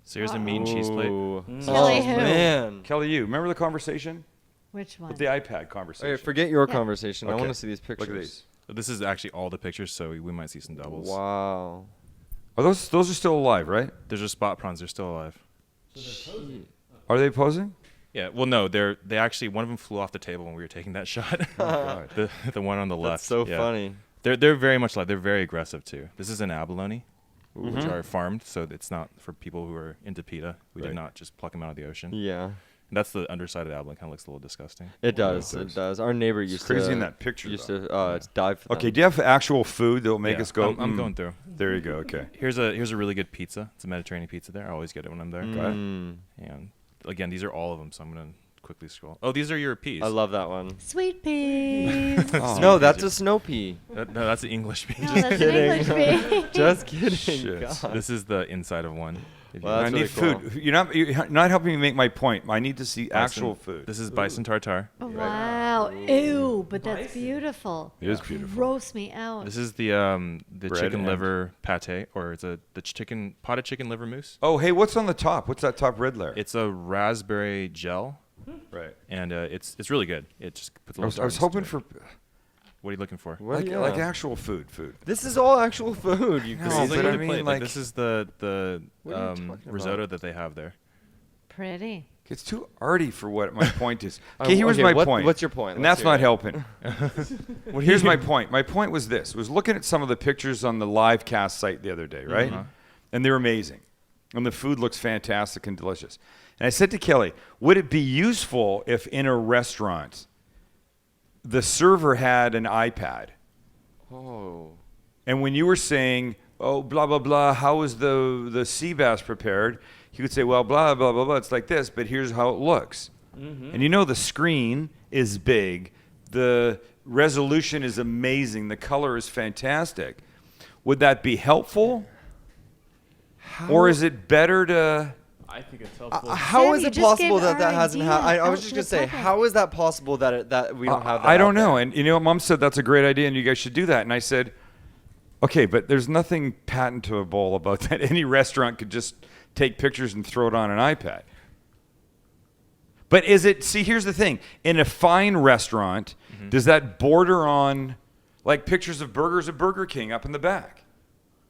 [SPEAKER 3] So here's a mean cheese plate.
[SPEAKER 2] Ooh.
[SPEAKER 5] Kelly
[SPEAKER 2] Oh
[SPEAKER 5] who?
[SPEAKER 2] man.
[SPEAKER 1] Kelly, you remember the conversation?
[SPEAKER 5] Which one?
[SPEAKER 1] With the iPad conversation.
[SPEAKER 2] Okay, forget your
[SPEAKER 5] Yeah.
[SPEAKER 2] conversation. I
[SPEAKER 1] Okay.
[SPEAKER 2] want to see these pictures.
[SPEAKER 1] Look at these.
[SPEAKER 3] This is actually all the pictures, so we might see some doubles.
[SPEAKER 2] Wow.
[SPEAKER 1] Are those are still alive, right?
[SPEAKER 3] There's just spot prawns. They're still alive.
[SPEAKER 1] Are they posing?
[SPEAKER 3] Yeah. Well, no. They actually one of them flew off the table when we were taking that shot.
[SPEAKER 1] God.
[SPEAKER 3] the one on the left.
[SPEAKER 2] That's so
[SPEAKER 3] yeah.
[SPEAKER 2] funny.
[SPEAKER 3] They're very much alive. They're very aggressive too. This is an abalone, which are farmed, so it's not for people who are into PETA. We
[SPEAKER 1] Right.
[SPEAKER 3] did not just pluck them out of the ocean.
[SPEAKER 2] Yeah.
[SPEAKER 3] And that's the underside of the abalone. Kind of looks a little disgusting.
[SPEAKER 2] It does.
[SPEAKER 1] it
[SPEAKER 2] It
[SPEAKER 1] does.
[SPEAKER 2] does. Our neighbor
[SPEAKER 1] It's
[SPEAKER 2] used
[SPEAKER 1] crazy
[SPEAKER 2] to
[SPEAKER 1] in that picture,
[SPEAKER 2] Used
[SPEAKER 1] though.
[SPEAKER 2] to dive for
[SPEAKER 1] Okay,
[SPEAKER 2] them.
[SPEAKER 1] do you have actual food that will make
[SPEAKER 3] Yeah,
[SPEAKER 1] us go?
[SPEAKER 3] I'm going through.
[SPEAKER 1] There you go. Okay.
[SPEAKER 3] Here's a really good pizza. It's a Mediterranean pizza there. I always get it when I'm there.
[SPEAKER 2] Mm.
[SPEAKER 3] And again, these are all of them, so I'm gonna quickly scroll. Oh, these are your peas.
[SPEAKER 2] I love that one.
[SPEAKER 5] Sweet peas.
[SPEAKER 1] Oh,
[SPEAKER 2] No, that's a snow pea.
[SPEAKER 3] No, that's the English pea.
[SPEAKER 5] No, that's
[SPEAKER 2] kidding.
[SPEAKER 5] an English pea.
[SPEAKER 2] Just kidding.
[SPEAKER 1] Shit.
[SPEAKER 2] God.
[SPEAKER 3] This is the inside of one. If you-
[SPEAKER 2] Well,
[SPEAKER 1] I
[SPEAKER 2] that's
[SPEAKER 1] need
[SPEAKER 2] really
[SPEAKER 1] food.
[SPEAKER 2] cool.
[SPEAKER 1] You're not helping me make my point. I need to see
[SPEAKER 3] bison-
[SPEAKER 1] actual food.
[SPEAKER 3] This is bison tartare.
[SPEAKER 5] Oh, wow. Ew, but that's
[SPEAKER 4] Bison.
[SPEAKER 5] beautiful.
[SPEAKER 1] It is beautiful.
[SPEAKER 5] Gross me out.
[SPEAKER 3] This is the
[SPEAKER 1] Bread
[SPEAKER 3] chicken
[SPEAKER 1] and-
[SPEAKER 3] liver pate, or it's the chicken potted chicken liver mousse.
[SPEAKER 1] Oh, hey, what's on the top? What's that top red layer?
[SPEAKER 3] It's a raspberry gel,
[SPEAKER 1] right.
[SPEAKER 3] and it's really good. It just puts a
[SPEAKER 1] I
[SPEAKER 3] little.
[SPEAKER 1] was
[SPEAKER 3] tartness
[SPEAKER 1] hoping
[SPEAKER 3] to
[SPEAKER 1] for
[SPEAKER 3] it. What are you looking for?
[SPEAKER 2] What?
[SPEAKER 1] like actual food.
[SPEAKER 2] This is all actual food. You
[SPEAKER 1] No,
[SPEAKER 2] crazy.
[SPEAKER 3] Look
[SPEAKER 1] but
[SPEAKER 3] at
[SPEAKER 1] I
[SPEAKER 3] the
[SPEAKER 1] mean,
[SPEAKER 3] plate.
[SPEAKER 1] like-
[SPEAKER 3] This is the
[SPEAKER 2] What are you talking about?
[SPEAKER 3] risotto that they have there.
[SPEAKER 5] Pretty.
[SPEAKER 1] It's too arty for what my point is.
[SPEAKER 2] Uh,
[SPEAKER 1] Okay, here was
[SPEAKER 2] okay,
[SPEAKER 1] my
[SPEAKER 2] what-
[SPEAKER 1] point.
[SPEAKER 2] what's your point?
[SPEAKER 1] And
[SPEAKER 2] Let's
[SPEAKER 1] that's
[SPEAKER 2] hear
[SPEAKER 1] not
[SPEAKER 2] it.
[SPEAKER 1] helping. Well, here's my point. My point was this: was looking at some of the pictures on the live cast site the other day, right? And they're amazing, and the food looks fantastic and delicious. And I said to Kelly, would it be useful if in a restaurant the server had an iPad?
[SPEAKER 2] Oh.
[SPEAKER 1] And when you were saying, oh, blah, blah, blah, how is the sea bass prepared? He would say, well, blah, blah, blah, blah, it's like this, but here's how it looks. And you know the screen is big. The resolution is amazing. The color is fantastic. Would that be helpful? Or is it better to...
[SPEAKER 4] I think it's helpful.
[SPEAKER 2] How
[SPEAKER 5] Sam,
[SPEAKER 2] is
[SPEAKER 5] you
[SPEAKER 2] it
[SPEAKER 5] just
[SPEAKER 2] possible
[SPEAKER 5] gave
[SPEAKER 2] that that
[SPEAKER 5] our
[SPEAKER 2] hasn't
[SPEAKER 5] idea
[SPEAKER 2] happened? I
[SPEAKER 5] out
[SPEAKER 2] was
[SPEAKER 5] to
[SPEAKER 2] just
[SPEAKER 5] the
[SPEAKER 2] going to say,
[SPEAKER 5] public.
[SPEAKER 2] how is that possible that we don't have that
[SPEAKER 1] I
[SPEAKER 2] out
[SPEAKER 1] don't know.
[SPEAKER 2] there?
[SPEAKER 1] And you know, Mom said that's a great idea and you guys should do that. And I said, okay, but there's nothing patentable about that. Any restaurant could just take pictures and throw it on an iPad. But is it, see, here's the thing. In a fine restaurant, does that border on like pictures of burgers at Burger King up in the back?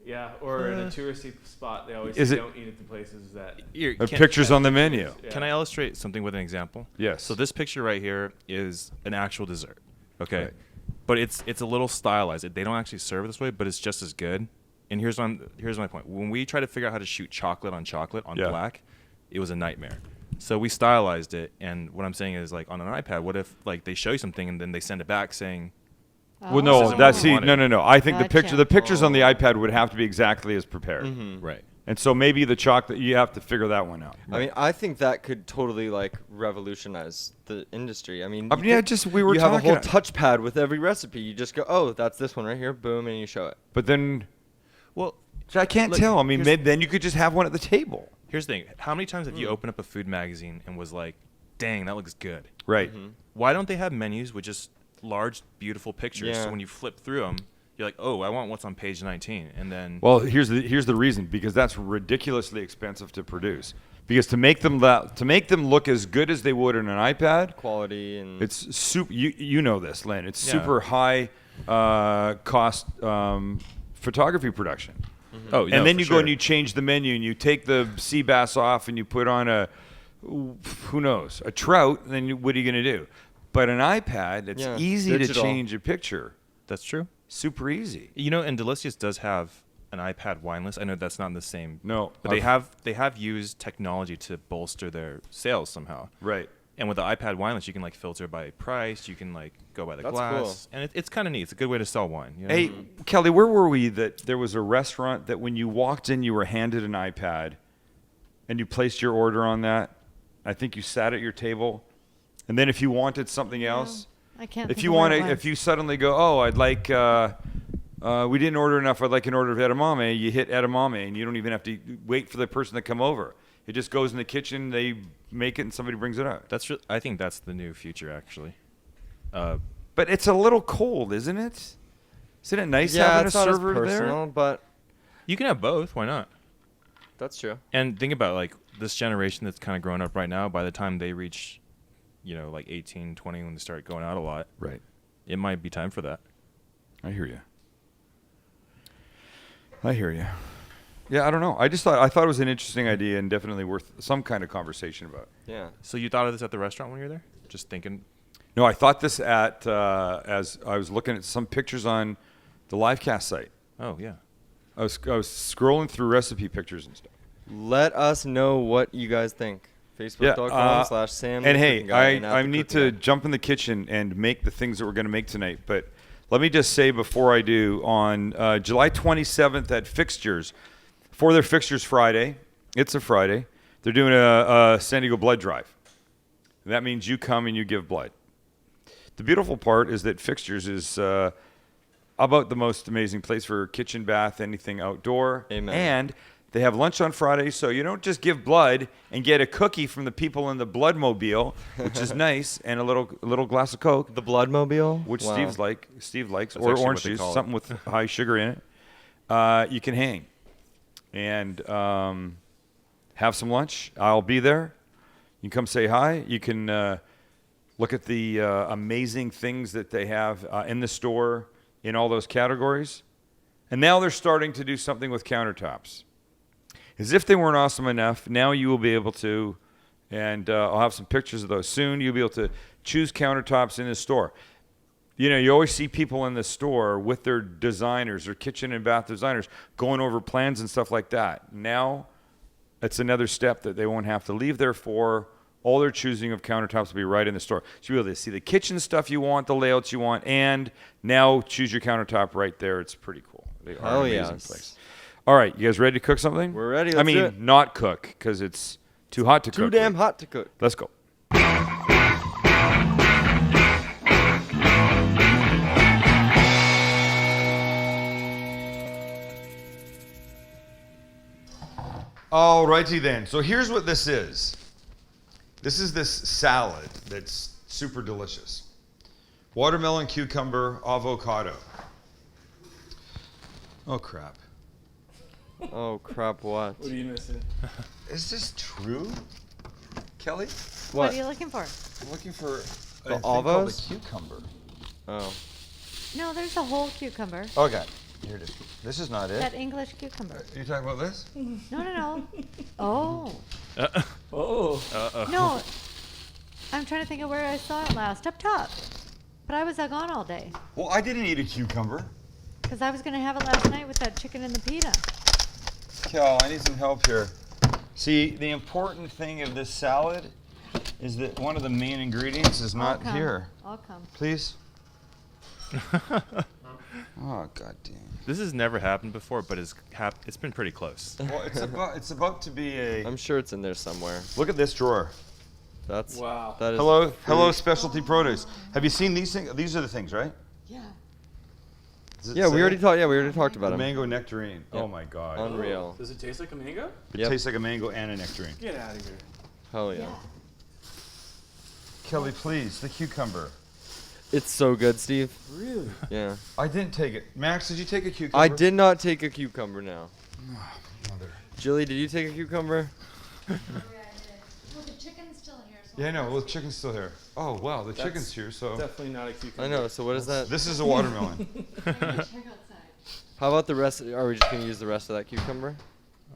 [SPEAKER 4] Yeah, or in a touristy spot, they always
[SPEAKER 1] Is
[SPEAKER 4] say
[SPEAKER 1] it-
[SPEAKER 4] don't eat at the places that.
[SPEAKER 3] Here,
[SPEAKER 1] Or
[SPEAKER 3] can-
[SPEAKER 1] pictures on the menu?
[SPEAKER 4] Yeah.
[SPEAKER 3] Can I illustrate something with an example?
[SPEAKER 1] Yes.
[SPEAKER 3] So this picture right here is an actual dessert. Okay.
[SPEAKER 1] Right.
[SPEAKER 3] But it's a little stylized. They don't actually serve it this way, but it's just as good. And here's my point. When we try to figure out how to shoot chocolate on
[SPEAKER 1] Yeah.
[SPEAKER 3] black, it was a nightmare. So we stylized it, and what I'm saying is, like, on an iPad, what if like they show you something and then they send it back saying,
[SPEAKER 1] Well,
[SPEAKER 5] Oh.
[SPEAKER 1] no,
[SPEAKER 3] This isn't
[SPEAKER 1] that's
[SPEAKER 3] what we
[SPEAKER 1] see,
[SPEAKER 3] wanted.
[SPEAKER 1] no. I think
[SPEAKER 5] Gotcha.
[SPEAKER 1] the pictures on the iPad would have to be exactly as prepared.
[SPEAKER 3] right?
[SPEAKER 1] And so maybe the chocolate, you have to figure that one out.
[SPEAKER 2] I mean, I think that could totally like revolutionize the industry. I mean,
[SPEAKER 1] I
[SPEAKER 2] you
[SPEAKER 1] mean, yeah,
[SPEAKER 2] could-
[SPEAKER 1] just we were
[SPEAKER 2] you have a whole
[SPEAKER 1] talking-
[SPEAKER 2] touchpad with every recipe. You just go, oh, that's this one right here, boom, and you show it.
[SPEAKER 1] But then
[SPEAKER 3] Well,
[SPEAKER 1] I can't
[SPEAKER 3] Look,
[SPEAKER 1] tell. I mean,
[SPEAKER 3] here's-
[SPEAKER 1] maybe then you could just have one at the table.
[SPEAKER 3] here's the thing. How many times have you opened up a food magazine and was like, dang, that looks good?
[SPEAKER 1] Right.
[SPEAKER 3] Why don't they have menus with just large, beautiful pictures?
[SPEAKER 2] Yeah.
[SPEAKER 3] So when you flip through them, you're like, oh, I want what's on page 19, and then
[SPEAKER 1] Well, here's the reason, because that's ridiculously expensive to produce. Because to make them look as good as they would on an iPad,
[SPEAKER 2] Quality and
[SPEAKER 1] it's super. You know this, Len. It's
[SPEAKER 3] Yeah.
[SPEAKER 1] super high cost photography production.
[SPEAKER 3] oh,
[SPEAKER 1] And then you go and you change the menu and you take the sea bass off and you put on who knows, a trout. And then what are you going to do? But an iPad, it's
[SPEAKER 2] Yeah,
[SPEAKER 1] easy
[SPEAKER 2] digital.
[SPEAKER 1] to change a picture.
[SPEAKER 3] that's true.
[SPEAKER 1] Super easy.
[SPEAKER 3] You know, and Delicious does have an iPad wine list. I know that's not in the same.
[SPEAKER 1] No,
[SPEAKER 3] but they have used technology to bolster their sales somehow.
[SPEAKER 1] Right.
[SPEAKER 3] And with the iPad wine list, you can like filter by price. You can like go by the
[SPEAKER 2] That's
[SPEAKER 3] glass, and it's kind of neat. It's a good way to sell wine. You know?
[SPEAKER 1] Hey, Kelly, where were we that there was a restaurant that when you walked in, you were handed an iPad and you placed your order on that? I think you sat at your table. And then if you wanted something else,
[SPEAKER 5] I can't.
[SPEAKER 1] if
[SPEAKER 5] think
[SPEAKER 1] you
[SPEAKER 5] of what
[SPEAKER 1] want
[SPEAKER 5] it
[SPEAKER 1] to,
[SPEAKER 5] was.
[SPEAKER 1] if you suddenly go, oh, I'd like, we didn't order enough, I'd like an order of edamame, you hit edamame and you don't even have to wait for the person to come over. It just goes in the kitchen, they make it, and somebody brings it out.
[SPEAKER 3] I think that's the new future, actually.
[SPEAKER 1] But it's a little cold, isn't it? Isn't it nice
[SPEAKER 2] yeah,
[SPEAKER 1] having
[SPEAKER 2] it's
[SPEAKER 1] a
[SPEAKER 2] not as
[SPEAKER 1] server
[SPEAKER 2] personal,
[SPEAKER 1] there?
[SPEAKER 2] but
[SPEAKER 3] You can have both. Why not?
[SPEAKER 2] that's true.
[SPEAKER 3] And think about like this generation that's kind of growing up right now. By the time they reach, like 18, 20, when they start going out a lot,
[SPEAKER 1] Right.
[SPEAKER 3] it might be time for that.
[SPEAKER 1] I hear you. Yeah, I don't know. I thought it was an interesting idea and definitely worth some kind of conversation about.
[SPEAKER 2] Yeah.
[SPEAKER 3] So you thought of this at the restaurant when you were there? Just thinking.
[SPEAKER 1] No, I thought this as I was looking at some pictures on the Livecast site.
[SPEAKER 3] Oh yeah.
[SPEAKER 1] I was scrolling through recipe pictures and stuff.
[SPEAKER 2] Let us know what you guys think. Facebook.com/Sam.
[SPEAKER 1] And hey,
[SPEAKER 2] Guy,
[SPEAKER 1] I need to jump in the kitchen and make the things that we're going to make tonight. But let me just say before I do, on July 27th at Fixtures, for their Fixtures Friday, it's a Friday, they're doing a San Diego blood drive. That means you come and you give blood. The beautiful part is that Fixtures is about the most amazing place for kitchen, bath, anything outdoor.
[SPEAKER 2] Amen.
[SPEAKER 1] And they have lunch on Friday, so you don't just give blood and get a cookie from the people in the Bloodmobile, which is nice, and a little glass of Coke,
[SPEAKER 2] the Bloodmobile,
[SPEAKER 1] which
[SPEAKER 2] wow.
[SPEAKER 1] Steve likes,
[SPEAKER 3] That's
[SPEAKER 1] or
[SPEAKER 3] actually
[SPEAKER 1] orange
[SPEAKER 3] what they
[SPEAKER 1] juice,
[SPEAKER 3] call it.
[SPEAKER 1] something with high sugar in it. You can hang and have some lunch. I'll be there. You can come say hi. You can look at the amazing things that they have in the store in all those categories. And now they're starting to do something with countertops. As if they weren't awesome enough, now you will be able to, and I'll have some pictures of those soon, you'll be able to choose countertops in the store. You always see people in the store with their designers, their kitchen and bath designers, going over plans and stuff like that. Now, it's another step that they won't have to leave there for. All their choosing of countertops will be right in the store. So you'll be able to see the kitchen stuff you want, the layouts you want, and now choose your countertop right there. It's pretty cool. They are
[SPEAKER 2] Oh,
[SPEAKER 1] an amazing
[SPEAKER 2] yes.
[SPEAKER 1] place. All right, you guys ready to cook something?
[SPEAKER 2] We're ready.
[SPEAKER 1] I
[SPEAKER 2] Let's
[SPEAKER 1] mean,
[SPEAKER 2] do it.
[SPEAKER 1] not cook, because it's too hot to
[SPEAKER 2] Too
[SPEAKER 1] cook.
[SPEAKER 2] damn hot to cook.
[SPEAKER 1] Let's go. All righty then. So here's what this is. This is this salad that's super delicious. Watermelon, cucumber, avocado. Oh, crap.
[SPEAKER 2] Oh crap! What?
[SPEAKER 4] What are you missing?
[SPEAKER 1] Is this true, Kelly?
[SPEAKER 5] What are you looking for?
[SPEAKER 1] I'm looking for
[SPEAKER 2] The
[SPEAKER 1] thing called a
[SPEAKER 2] avos?
[SPEAKER 1] cucumber.
[SPEAKER 2] Oh.
[SPEAKER 5] No, there's a whole cucumber.
[SPEAKER 1] Okay, here it is. This is not it.
[SPEAKER 5] That English cucumber.
[SPEAKER 1] Are you talking about this?
[SPEAKER 5] No. Oh.
[SPEAKER 4] Oh.
[SPEAKER 5] No. I'm trying to think of where I saw it last. Up top. But I was gone all day.
[SPEAKER 1] Well, I didn't eat a cucumber.
[SPEAKER 5] Because I was going to have it last night with that chicken and the pita.
[SPEAKER 1] Cal, I need some help here. See, the important thing of this salad is that one of the main ingredients is not
[SPEAKER 5] I'll come.
[SPEAKER 1] here.
[SPEAKER 5] I'll come.
[SPEAKER 1] Please? Oh, god damn.
[SPEAKER 3] This has never happened before, but it's been pretty close.
[SPEAKER 1] Well, it's about to be a...
[SPEAKER 2] I'm sure it's in there somewhere.
[SPEAKER 1] Look at this drawer.
[SPEAKER 2] That's
[SPEAKER 4] Wow.
[SPEAKER 2] That is
[SPEAKER 1] Hello, specialty produce. Have you seen these things? These are the things, right?
[SPEAKER 5] Yeah.
[SPEAKER 1] Does it
[SPEAKER 2] Yeah, we
[SPEAKER 1] say
[SPEAKER 2] already
[SPEAKER 1] it?
[SPEAKER 2] talked. Yeah, we already talked about
[SPEAKER 1] A
[SPEAKER 2] them.
[SPEAKER 1] mango nectarine.
[SPEAKER 2] Yep.
[SPEAKER 1] Oh my god.
[SPEAKER 2] Unreal.
[SPEAKER 4] Does it taste like a mango?
[SPEAKER 1] It
[SPEAKER 2] Yep.
[SPEAKER 1] tastes like a mango and a nectarine.
[SPEAKER 4] Get out of here.
[SPEAKER 2] Hell yeah.
[SPEAKER 1] Kelly, please, the cucumber.
[SPEAKER 2] It's so good, Steve.
[SPEAKER 4] Really?
[SPEAKER 2] Yeah.
[SPEAKER 1] I didn't take it. Max, did you take a cucumber?
[SPEAKER 2] I did not take a cucumber now.
[SPEAKER 1] Mother.
[SPEAKER 2] Jilly, did you take a cucumber?
[SPEAKER 5] Well, the chicken's still here. So
[SPEAKER 1] Yeah, no. Well, the chicken's still here. Oh wow, the chicken's here. So
[SPEAKER 4] Definitely not a cucumber.
[SPEAKER 2] I know. So what is that?
[SPEAKER 1] this is a watermelon.
[SPEAKER 5] check outside.
[SPEAKER 2] How about the rest? Are we just gonna use the rest of that cucumber?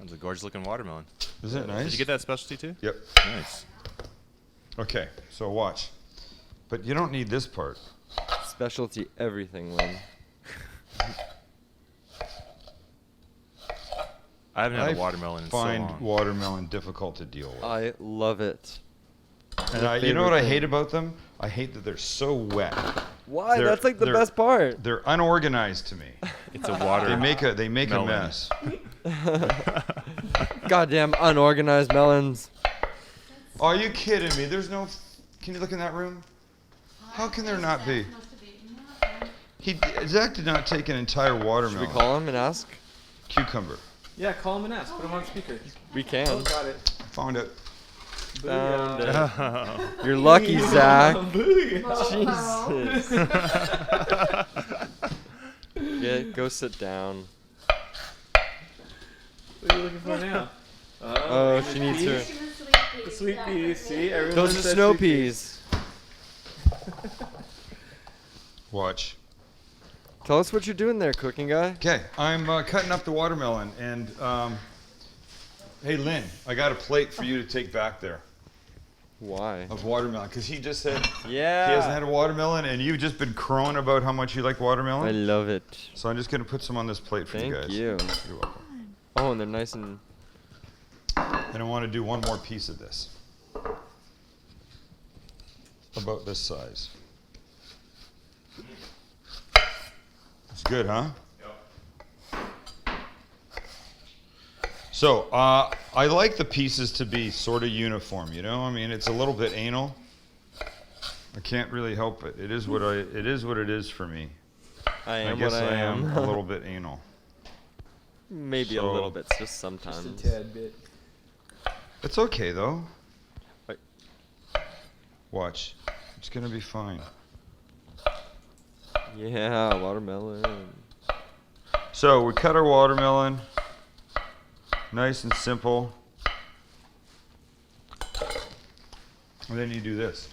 [SPEAKER 3] That's a gorgeous looking watermelon.
[SPEAKER 1] Is it nice?
[SPEAKER 3] Did you get that specialty too?
[SPEAKER 1] Yep.
[SPEAKER 3] Nice.
[SPEAKER 1] Okay, so watch. But you don't need this part.
[SPEAKER 2] Specialty everything, Lynn.
[SPEAKER 3] I haven't had
[SPEAKER 1] I
[SPEAKER 3] a watermelon in so
[SPEAKER 1] find
[SPEAKER 3] long.
[SPEAKER 1] watermelon difficult to deal with.
[SPEAKER 2] I love it.
[SPEAKER 1] And
[SPEAKER 2] My
[SPEAKER 1] you know what
[SPEAKER 2] favorite
[SPEAKER 1] I
[SPEAKER 2] thing.
[SPEAKER 1] hate about them? I hate that they're so wet.
[SPEAKER 2] Why?
[SPEAKER 1] They're-
[SPEAKER 2] That's like the
[SPEAKER 1] they're-
[SPEAKER 2] best part.
[SPEAKER 1] They're unorganized to me.
[SPEAKER 3] It's a water.
[SPEAKER 1] They make a
[SPEAKER 3] melon.
[SPEAKER 1] mess.
[SPEAKER 2] Goddamn unorganized melons.
[SPEAKER 1] Oh, are you kidding me? There's no. Can you look in that room? How can there not be? Zach did not take an entire
[SPEAKER 2] Should
[SPEAKER 1] watermelon.
[SPEAKER 2] we call him and ask?
[SPEAKER 1] Cucumber.
[SPEAKER 4] Yeah, call him and ask. Put him on speaker.
[SPEAKER 2] We can.
[SPEAKER 4] Oh, got it.
[SPEAKER 1] Found it.
[SPEAKER 2] Found
[SPEAKER 4] Booyah.
[SPEAKER 2] it. You're lucky, Zach.
[SPEAKER 4] Booyah.
[SPEAKER 2] Jesus. Go sit down.
[SPEAKER 4] What are you looking for now?
[SPEAKER 2] Oh, she needs her.
[SPEAKER 4] The sweet peas. See, everyone
[SPEAKER 2] Those are
[SPEAKER 4] says
[SPEAKER 2] snow
[SPEAKER 4] sweet
[SPEAKER 2] peas.
[SPEAKER 1] Watch.
[SPEAKER 2] Tell us what you're doing there, cooking guy.
[SPEAKER 1] Okay, I'm cutting up the watermelon, and hey, Lynn, I got a plate for you to take back there
[SPEAKER 2] Why?
[SPEAKER 1] of watermelon, because he just said
[SPEAKER 2] Yeah.
[SPEAKER 1] he hasn't had a watermelon, and you've just been crowing about how much you like
[SPEAKER 2] I
[SPEAKER 1] watermelon.
[SPEAKER 2] love it.
[SPEAKER 1] So I'm just gonna put some on this plate for you
[SPEAKER 2] Thank
[SPEAKER 1] guys.
[SPEAKER 2] you.
[SPEAKER 1] You're welcome.
[SPEAKER 2] Oh, and they're nice and.
[SPEAKER 1] And I want to do one more piece of this, about this size. It's good, huh? So I like the pieces to be sort of uniform. You know, I mean, it's a little bit anal. I can't really help it. It is what it is for me.
[SPEAKER 2] I
[SPEAKER 1] I
[SPEAKER 2] am
[SPEAKER 1] guess
[SPEAKER 2] what I am.
[SPEAKER 1] a little bit anal.
[SPEAKER 2] Maybe a
[SPEAKER 1] So-
[SPEAKER 2] little bit, just sometimes.
[SPEAKER 4] Just a tad bit.
[SPEAKER 1] It's okay though.
[SPEAKER 2] Wait.
[SPEAKER 1] Watch. It's gonna be fine.
[SPEAKER 2] Yeah, watermelon.
[SPEAKER 1] So we cut our watermelon, nice and simple. And then you do this.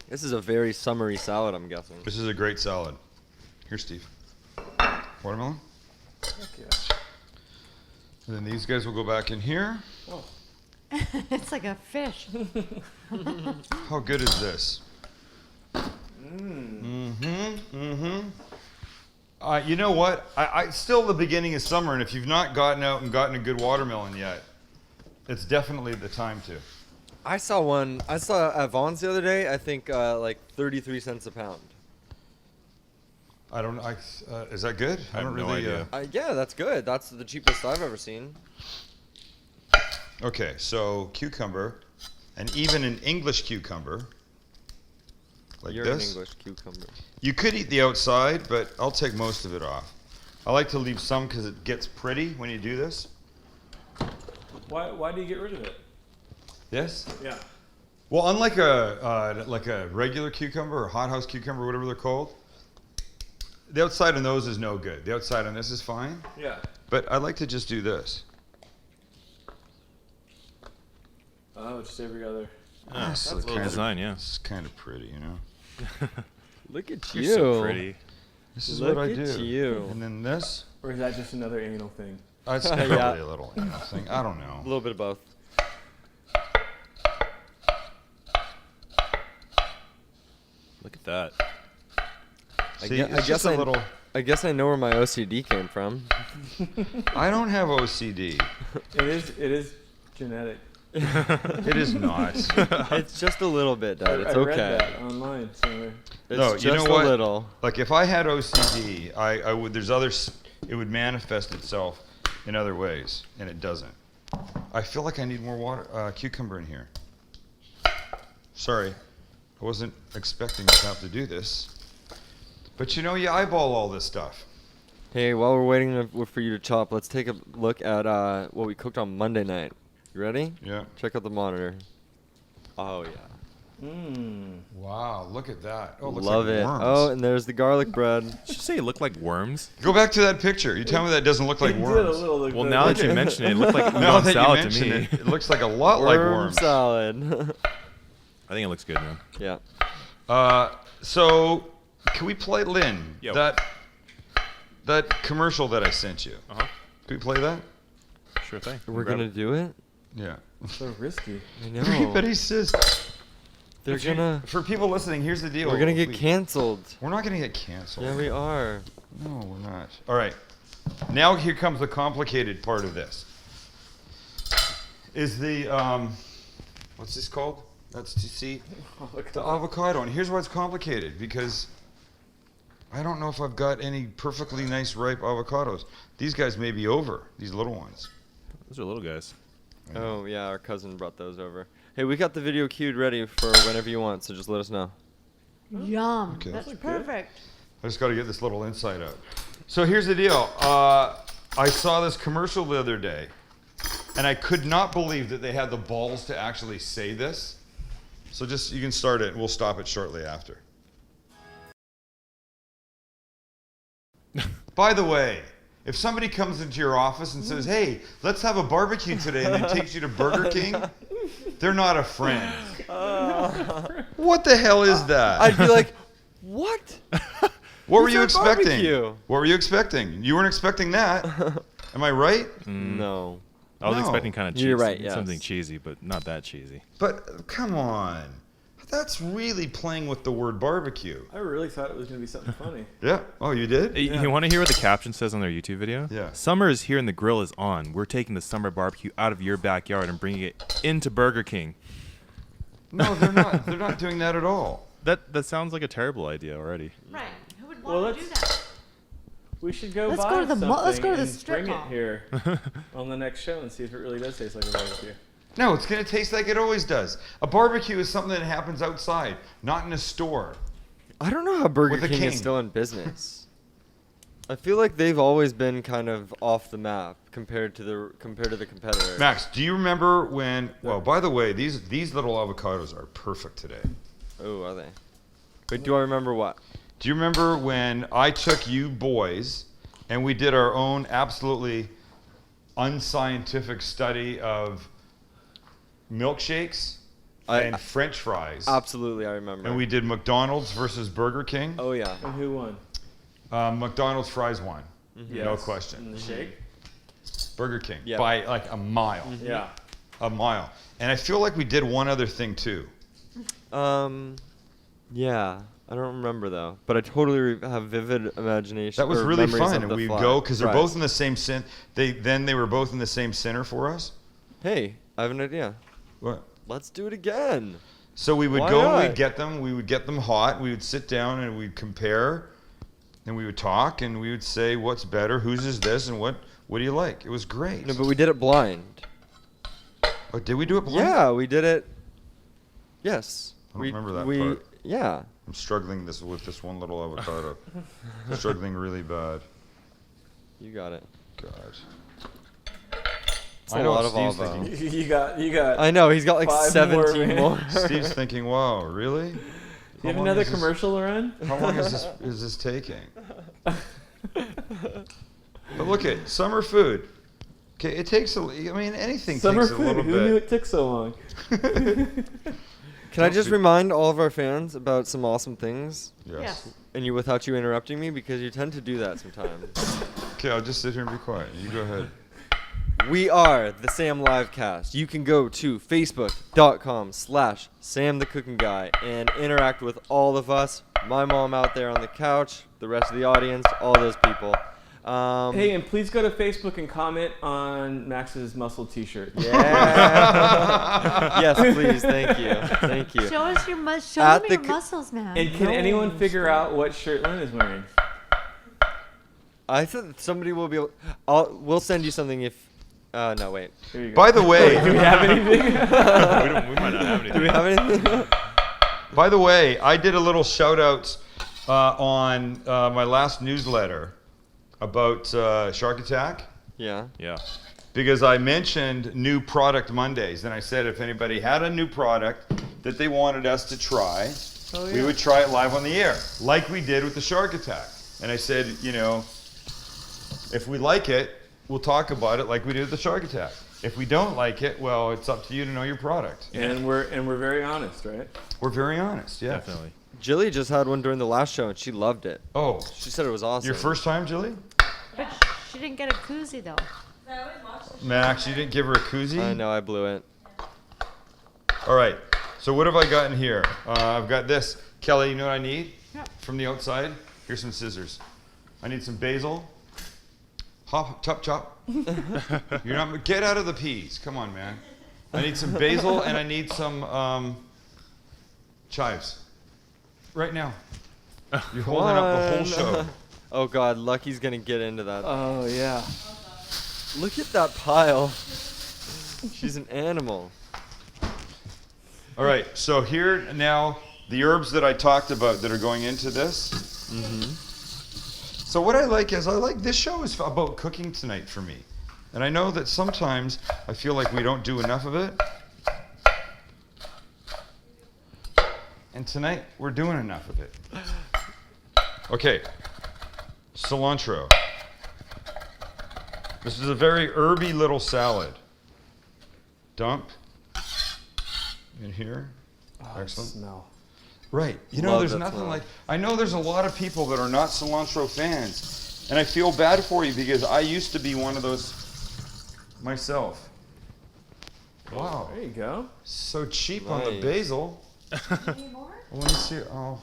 [SPEAKER 2] This is a very summery salad, I'm guessing.
[SPEAKER 1] This is a great salad. Here, Steve. Watermelon.
[SPEAKER 4] Heck yeah.
[SPEAKER 1] And then these guys will go back in here.
[SPEAKER 4] Whoa.
[SPEAKER 5] It's like a fish.
[SPEAKER 1] How good is this?
[SPEAKER 4] Mmm.
[SPEAKER 1] You know what? I still the beginning of summer, and if you've not gotten out and gotten a good watermelon yet, it's definitely the time to.
[SPEAKER 2] I saw one. I saw at Vaughn's the other day. I think like 33 cents a pound.
[SPEAKER 1] I don't. Is that good?
[SPEAKER 3] I have
[SPEAKER 1] don't
[SPEAKER 3] no
[SPEAKER 1] really.
[SPEAKER 3] idea.
[SPEAKER 2] Yeah, that's good. That's the cheapest I've ever seen.
[SPEAKER 1] Okay, so cucumber, and even an English cucumber, like
[SPEAKER 2] You're
[SPEAKER 1] this.
[SPEAKER 2] an English cucumber.
[SPEAKER 1] You could eat the outside, but I'll take most of it off. I like to leave some because it gets pretty when you do this.
[SPEAKER 4] Why do you get rid of it?
[SPEAKER 1] Yes.
[SPEAKER 4] Yeah.
[SPEAKER 1] Well, unlike a regular cucumber or hothouse cucumber, whatever they're called, the outside on those is no good. The outside on this is fine,
[SPEAKER 4] Yeah.
[SPEAKER 1] but I like to just do this.
[SPEAKER 4] Oh, just every other.
[SPEAKER 3] Yeah,
[SPEAKER 1] This
[SPEAKER 3] that's a
[SPEAKER 1] is
[SPEAKER 3] little
[SPEAKER 1] kind of-
[SPEAKER 3] design, yeah.
[SPEAKER 1] This is kind of pretty, you know.
[SPEAKER 2] Look at
[SPEAKER 3] You're
[SPEAKER 2] you.
[SPEAKER 3] so pretty.
[SPEAKER 1] This is
[SPEAKER 2] Look
[SPEAKER 1] what I
[SPEAKER 2] at
[SPEAKER 1] do.
[SPEAKER 2] you.
[SPEAKER 1] And then this.
[SPEAKER 4] Or is that just another anal thing?
[SPEAKER 1] It's
[SPEAKER 2] Yeah.
[SPEAKER 1] probably a little thing. I don't
[SPEAKER 2] A
[SPEAKER 1] know.
[SPEAKER 2] little bit of both.
[SPEAKER 3] Look at that.
[SPEAKER 1] See,
[SPEAKER 2] gue-
[SPEAKER 1] it's
[SPEAKER 2] I guess
[SPEAKER 1] just a
[SPEAKER 2] I-
[SPEAKER 1] little.
[SPEAKER 2] I guess I know where my OCD came from.
[SPEAKER 1] I don't have OCD.
[SPEAKER 4] It is genetic.
[SPEAKER 1] It is not.
[SPEAKER 2] It's just a little bit, Dad. It's
[SPEAKER 4] I read
[SPEAKER 2] okay.
[SPEAKER 4] that online somewhere.
[SPEAKER 2] It's
[SPEAKER 1] No,
[SPEAKER 2] just
[SPEAKER 1] you know what?
[SPEAKER 2] a little.
[SPEAKER 1] Like if I had OCD, I would. There's others. It would manifest itself in other ways, and it doesn't. I feel like I need more water, cucumber in here. Sorry, I wasn't expecting to have to do this. But you know, you eyeball all this stuff.
[SPEAKER 2] Hey, while we're waiting for you to chop, let's take a look at what we cooked on Monday night. You ready?
[SPEAKER 1] Yeah.
[SPEAKER 2] Check out the monitor. Oh yeah.
[SPEAKER 1] Wow, look at that. Oh, it looks
[SPEAKER 2] Love
[SPEAKER 1] like
[SPEAKER 2] it.
[SPEAKER 1] worms.
[SPEAKER 2] Oh, and there's the garlic bread.
[SPEAKER 3] Did you say it looked like worms?
[SPEAKER 1] Go back to that picture. You tell me that doesn't look like
[SPEAKER 4] It did a
[SPEAKER 1] worms.
[SPEAKER 4] little look
[SPEAKER 3] Well,
[SPEAKER 4] like
[SPEAKER 3] now
[SPEAKER 4] that.
[SPEAKER 3] that you mention it, it looked like
[SPEAKER 1] Now
[SPEAKER 3] udon
[SPEAKER 1] that you
[SPEAKER 3] salad to
[SPEAKER 1] mention
[SPEAKER 3] me.
[SPEAKER 1] it looks like a lot like worms.
[SPEAKER 2] salad.
[SPEAKER 3] I think it looks good, man.
[SPEAKER 2] Yeah.
[SPEAKER 1] So, can we play Lynn?
[SPEAKER 3] Yo.
[SPEAKER 1] That commercial that I sent you.
[SPEAKER 3] Uh-huh.
[SPEAKER 1] Can we play that?
[SPEAKER 3] Sure thing.
[SPEAKER 2] We're
[SPEAKER 3] Grab
[SPEAKER 2] gonna
[SPEAKER 3] it.
[SPEAKER 2] do it.
[SPEAKER 1] Yeah.
[SPEAKER 4] So risky.
[SPEAKER 2] I know.
[SPEAKER 1] Everybody says.
[SPEAKER 2] They're gonna.
[SPEAKER 1] For people listening, here's the deal.
[SPEAKER 2] We're gonna get canceled.
[SPEAKER 1] We're not gonna get canceled.
[SPEAKER 2] Yeah, we are.
[SPEAKER 1] No, we're not. All right. Now here comes the complicated part of this. Is the what's this called? That's to see the avocado. And here's why it's complicated, because I don't know if I've got any perfectly nice ripe avocados. These guys may be over, these little ones.
[SPEAKER 3] Those are little guys.
[SPEAKER 2] Oh yeah, our cousin brought those over. Hey, we got the video queued ready for whenever you want, so just let us know.
[SPEAKER 5] Yum.
[SPEAKER 1] Okay.
[SPEAKER 5] That's
[SPEAKER 4] That's good.
[SPEAKER 5] perfect.
[SPEAKER 1] I just got to get this little insight out. So here's the deal. I saw this commercial the other day, and I could not believe that they had the balls to actually say this. So just, you can start it, and we'll stop it shortly after. By the way, if somebody comes into your office and says, hey, let's have a barbecue today, and then takes you to Burger King, they're not a friend. What the hell is that?
[SPEAKER 2] I'd be like, what?
[SPEAKER 1] What were
[SPEAKER 2] Who's
[SPEAKER 1] you
[SPEAKER 2] our
[SPEAKER 1] expecting?
[SPEAKER 2] barbecue?
[SPEAKER 1] What were you expecting? You weren't expecting that. Am I right?
[SPEAKER 2] No.
[SPEAKER 3] I was
[SPEAKER 1] No.
[SPEAKER 3] expecting kind of cheesy.
[SPEAKER 2] You're right, yes.
[SPEAKER 3] Something cheesy, but not that cheesy.
[SPEAKER 1] But come on. That's really playing with the word barbecue.
[SPEAKER 4] I really thought it was going to be something funny.
[SPEAKER 1] Yeah. Oh, you did?
[SPEAKER 3] Hey,
[SPEAKER 4] Yeah.
[SPEAKER 3] You want to hear what the caption says on their YouTube video?
[SPEAKER 1] Yeah.
[SPEAKER 3] Summer is here and the grill is on. We're taking the summer barbecue out of your backyard and bringing it into Burger King.
[SPEAKER 1] No, they're not. They're not doing that at all.
[SPEAKER 3] That sounds like a terrible idea already.
[SPEAKER 5] Right. Who would
[SPEAKER 4] Well,
[SPEAKER 5] want to do that?
[SPEAKER 4] We should go
[SPEAKER 5] Let's
[SPEAKER 4] buy
[SPEAKER 5] go to the
[SPEAKER 4] something
[SPEAKER 5] let's go to the
[SPEAKER 4] and
[SPEAKER 5] strip
[SPEAKER 4] bring
[SPEAKER 5] mall.
[SPEAKER 4] it here on the next show and see if it really does taste like a barbecue.
[SPEAKER 1] No, it's going to taste like it always does. A barbecue is something that happens outside, not in a store.
[SPEAKER 2] I don't know how Burger
[SPEAKER 1] With the
[SPEAKER 2] King is
[SPEAKER 1] king.
[SPEAKER 2] still in business. I feel like they've always been kind of off the map compared to the competitor.
[SPEAKER 1] Max, do you remember when? Well, by the way, these little avocados are perfect today.
[SPEAKER 2] Oh, are they? But do I remember what?
[SPEAKER 1] Do you remember when I took you boys and we did our own absolutely unscientific study of milkshakes and French fries?
[SPEAKER 2] Absolutely, I remember.
[SPEAKER 1] And we did McDonald's versus Burger King.
[SPEAKER 2] Oh yeah.
[SPEAKER 4] And who won?
[SPEAKER 1] McDonald's fries won. No
[SPEAKER 4] Yes.
[SPEAKER 1] question.
[SPEAKER 4] And the shake?
[SPEAKER 1] Burger King
[SPEAKER 2] Yeah.
[SPEAKER 1] by like a mile.
[SPEAKER 4] Yeah.
[SPEAKER 1] A mile. And I feel like we did one other thing too.
[SPEAKER 2] Yeah. I don't remember though, but I totally have vivid imagination.
[SPEAKER 1] That was
[SPEAKER 2] or
[SPEAKER 1] really
[SPEAKER 2] memories
[SPEAKER 1] fun,
[SPEAKER 2] of
[SPEAKER 1] and
[SPEAKER 2] the
[SPEAKER 1] we'd
[SPEAKER 2] fly.
[SPEAKER 1] go because they're
[SPEAKER 2] Right.
[SPEAKER 1] both in the same center. They were both in the same center for us.
[SPEAKER 2] Hey, I have an idea.
[SPEAKER 1] What?
[SPEAKER 2] Let's do it again.
[SPEAKER 1] So we would
[SPEAKER 2] Why
[SPEAKER 1] go and
[SPEAKER 2] not?
[SPEAKER 1] we'd get them. We would get them hot. We would sit down and we'd compare, and we would talk and we would say what's better, whose is this, and what do you like? It was great.
[SPEAKER 2] No, but we did it blind.
[SPEAKER 1] Oh, did we do it blind?
[SPEAKER 2] Yeah, we did it. Yes.
[SPEAKER 1] I don't remember that
[SPEAKER 2] we,
[SPEAKER 1] part.
[SPEAKER 2] Yeah.
[SPEAKER 1] I'm struggling with this one little avocado. Struggling really bad.
[SPEAKER 2] You got it.
[SPEAKER 1] God.
[SPEAKER 2] It's
[SPEAKER 1] I
[SPEAKER 2] a
[SPEAKER 1] know
[SPEAKER 2] lot
[SPEAKER 1] what
[SPEAKER 2] of
[SPEAKER 1] Steve's
[SPEAKER 2] avo.
[SPEAKER 1] thinking.
[SPEAKER 4] You got.
[SPEAKER 2] I know, he's got like
[SPEAKER 4] 5 more,
[SPEAKER 2] 17
[SPEAKER 4] man.
[SPEAKER 2] more.
[SPEAKER 1] Steve's thinking, "Wow, really?
[SPEAKER 4] You have
[SPEAKER 1] How long
[SPEAKER 4] another
[SPEAKER 1] is this-
[SPEAKER 4] commercial to run?
[SPEAKER 1] How long is this taking?" But look at summer food. Okay, it takes I mean, anything
[SPEAKER 4] Summer
[SPEAKER 1] takes a
[SPEAKER 4] food.
[SPEAKER 1] little
[SPEAKER 4] Who knew
[SPEAKER 1] bit.
[SPEAKER 4] it took so long?
[SPEAKER 2] Can I just remind all of our fans about some awesome things?
[SPEAKER 1] Yes.
[SPEAKER 2] And you without you interrupting me, because you tend to do that sometimes.
[SPEAKER 1] Okay, I'll just sit here and be quiet. You go ahead.
[SPEAKER 2] We are the Sam Livecast. You can go to facebook.com/Sam the Cooking Guy and interact with all of us. My mom out there on the couch, the rest of the audience, all those people.
[SPEAKER 4] Hey, and please go to Facebook and comment on Max's muscle T-shirt.
[SPEAKER 2] Yeah. Yes, please. Thank you. Thank you.
[SPEAKER 5] Show us your show
[SPEAKER 2] At
[SPEAKER 5] them
[SPEAKER 2] the
[SPEAKER 5] your muscles, man.
[SPEAKER 4] And can anyone figure out what shirt Lynn is wearing?
[SPEAKER 2] I thought somebody will be able. We'll send you something if. No, wait.
[SPEAKER 4] Here you go.
[SPEAKER 1] By the way,
[SPEAKER 4] Do we have anything?
[SPEAKER 3] we might not have anything.
[SPEAKER 2] Do we have anything?
[SPEAKER 1] by the way, I did a little shout out on my last newsletter about Shark Attack.
[SPEAKER 2] Yeah.
[SPEAKER 3] Yeah.
[SPEAKER 1] Because I mentioned new product Mondays, and I said if anybody had a new product that they wanted us to try,
[SPEAKER 4] Oh,
[SPEAKER 1] we
[SPEAKER 4] yeah.
[SPEAKER 1] would try it live on the air, like we did with the shark attack. And I said, you know, if we like it, we'll talk about it like we did with the shark attack. If we don't like it, well, it's up to you to know your product.
[SPEAKER 4] And we're very honest, right?
[SPEAKER 1] We're very honest, yeah.
[SPEAKER 3] Definitely.
[SPEAKER 2] Jilly just had one during the last show and she loved it.
[SPEAKER 1] Oh,
[SPEAKER 2] She said it was awesome.
[SPEAKER 1] your first time, Jilly?
[SPEAKER 5] But she didn't get a koozie though.
[SPEAKER 6] I always watch the show.
[SPEAKER 1] Max, you didn't give her a koozie?
[SPEAKER 2] I know, I blew it.
[SPEAKER 1] All right. So what have I got in here? I've got this. Kelly, you know what I need from the outside? Here's some scissors. I need some basil. Hop, chop, chop. You're not. Get out of the peas. Come on, man. I need some basil and I need some chives. Right now. You're holding up the whole show.
[SPEAKER 2] Oh God, Lucky's gonna get into that.
[SPEAKER 4] Oh yeah.
[SPEAKER 2] Look at that pile. She's an animal.
[SPEAKER 1] All right. So here now the herbs that I talked about that are going into this. So what I like is this show is about cooking tonight for me. And I know that sometimes I feel like we don't do enough of it. And tonight we're doing enough of it. Okay. Cilantro. This is a very herby little salad. Dump in here. Excellent.
[SPEAKER 4] Smell.
[SPEAKER 1] Right. You know,
[SPEAKER 2] Love
[SPEAKER 1] there's
[SPEAKER 2] that
[SPEAKER 1] nothing
[SPEAKER 2] smell.
[SPEAKER 1] like. I know there's a lot of people that are not cilantro fans, and I feel bad for you because I used to be one of those myself. Wow.
[SPEAKER 4] There you go.
[SPEAKER 1] So cheap on the
[SPEAKER 2] Nice.
[SPEAKER 1] basil.
[SPEAKER 5] Any more?
[SPEAKER 1] Well, let me see. Oh,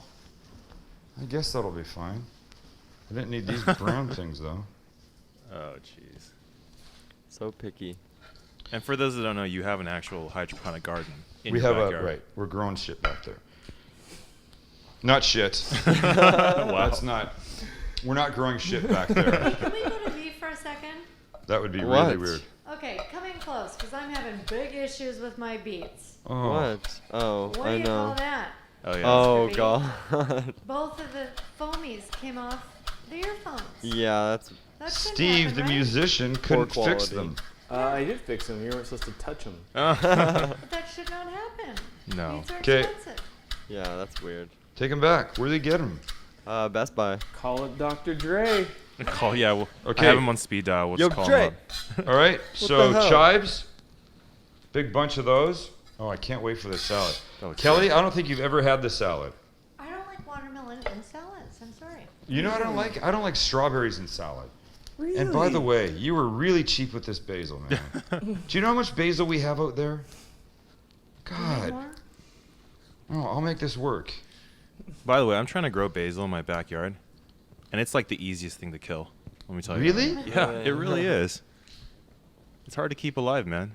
[SPEAKER 1] I guess that'll be fine. I didn't need these brown things though.
[SPEAKER 3] Oh, jeez.
[SPEAKER 2] So picky.
[SPEAKER 3] And for those that don't know, you have an actual hydroponic garden in
[SPEAKER 1] We
[SPEAKER 3] your
[SPEAKER 1] have
[SPEAKER 3] backyard.
[SPEAKER 1] right. We're growing shit back there. Not shit.
[SPEAKER 3] Wow.
[SPEAKER 1] That's not. We're not growing shit back there.
[SPEAKER 5] Can we go to me for a second?
[SPEAKER 1] That would be really
[SPEAKER 2] What?
[SPEAKER 1] weird.
[SPEAKER 5] Okay, come in close, because I'm having big issues with my beets.
[SPEAKER 1] Oh.
[SPEAKER 2] What? Oh,
[SPEAKER 5] What do
[SPEAKER 2] I
[SPEAKER 5] you call
[SPEAKER 2] know.
[SPEAKER 5] that?
[SPEAKER 3] Oh, yeah.
[SPEAKER 2] Oh
[SPEAKER 5] Mr. B.
[SPEAKER 2] God.
[SPEAKER 5] Both of the foamies came off the earphones.
[SPEAKER 2] Yeah, that's.
[SPEAKER 5] That shouldn't
[SPEAKER 1] Steve,
[SPEAKER 5] happen,
[SPEAKER 1] the
[SPEAKER 5] right?
[SPEAKER 1] musician, couldn't fix
[SPEAKER 2] quality.
[SPEAKER 1] them.
[SPEAKER 4] I did fix them. You weren't supposed to touch them.
[SPEAKER 5] But that should not happen.
[SPEAKER 3] No.
[SPEAKER 5] Beets are
[SPEAKER 1] 'Kay.
[SPEAKER 5] expensive.
[SPEAKER 2] Yeah, that's weird.
[SPEAKER 1] Take them back. Where'd they get them?
[SPEAKER 2] Best Buy.
[SPEAKER 4] Call it Dr. Dre.
[SPEAKER 3] Call, yeah, well,
[SPEAKER 1] Okay.
[SPEAKER 3] I have him on speed dial. We'll
[SPEAKER 2] Yo,
[SPEAKER 3] just call
[SPEAKER 2] Dre.
[SPEAKER 3] him up.
[SPEAKER 1] All right. So
[SPEAKER 2] the hell?
[SPEAKER 1] chives, big bunch of those. Oh, I can't wait for the salad.
[SPEAKER 3] Oh, it's
[SPEAKER 1] Kelly, I don't think you've ever had the salad.
[SPEAKER 5] I don't like watermelon in salads. I'm sorry.
[SPEAKER 1] You know what I don't like? I don't like strawberries in salad. Really? And by the way, you were really cheap with this basil, man. Do you know how much basil we have out there?
[SPEAKER 5] Any
[SPEAKER 1] God.
[SPEAKER 5] more?
[SPEAKER 1] Oh, I'll make this work.
[SPEAKER 3] By the way, I'm trying to grow basil in my backyard, and it's like the easiest thing to kill. Let me tell you.
[SPEAKER 1] Really?
[SPEAKER 3] Yeah, it really is. It's hard to keep alive, man.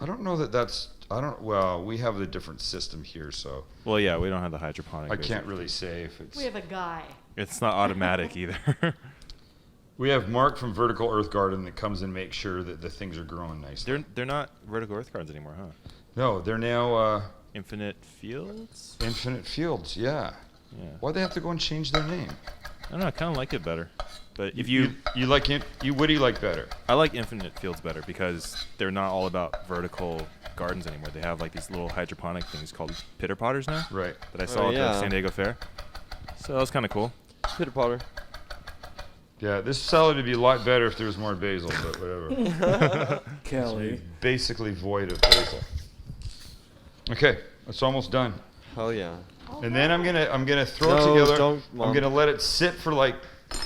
[SPEAKER 1] I don't know that that's. I don't. Well, we have a different system here, so
[SPEAKER 3] Well, yeah, we don't have the hydroponic.
[SPEAKER 1] I
[SPEAKER 3] basil.
[SPEAKER 1] can't really say if it's.
[SPEAKER 5] We have a guy.
[SPEAKER 3] It's not automatic either.
[SPEAKER 1] We have Mark from Vertical Earth Garden that comes and makes sure that the things are growing nicely.
[SPEAKER 3] they're not vertical earth gardens anymore, huh?
[SPEAKER 1] No, they're now
[SPEAKER 3] Infinite Fields.
[SPEAKER 1] Infinite Fields. Yeah.
[SPEAKER 3] Yeah.
[SPEAKER 1] Why'd they have to go and change their name?
[SPEAKER 3] I don't know. I kind of like it better. But if you,
[SPEAKER 1] you like it, what do you like better?
[SPEAKER 3] I like Infinite Fields better because they're not all about vertical gardens anymore. They have like these little hydroponic things called pitter potters now.
[SPEAKER 1] Right.
[SPEAKER 3] That I saw at the
[SPEAKER 2] yeah.
[SPEAKER 3] San Diego Fair. So that was kind of cool.
[SPEAKER 2] Pitter Potter.
[SPEAKER 1] Yeah, this salad would be a lot better if there was more basil, but whatever.
[SPEAKER 4] Kelly.
[SPEAKER 1] Basically void of basil. Okay, it's almost done.
[SPEAKER 2] Hell yeah.
[SPEAKER 1] And then I'm gonna throw
[SPEAKER 2] No,
[SPEAKER 1] it together.
[SPEAKER 2] don't,
[SPEAKER 1] I'm
[SPEAKER 2] Mom.
[SPEAKER 1] gonna let it sit for like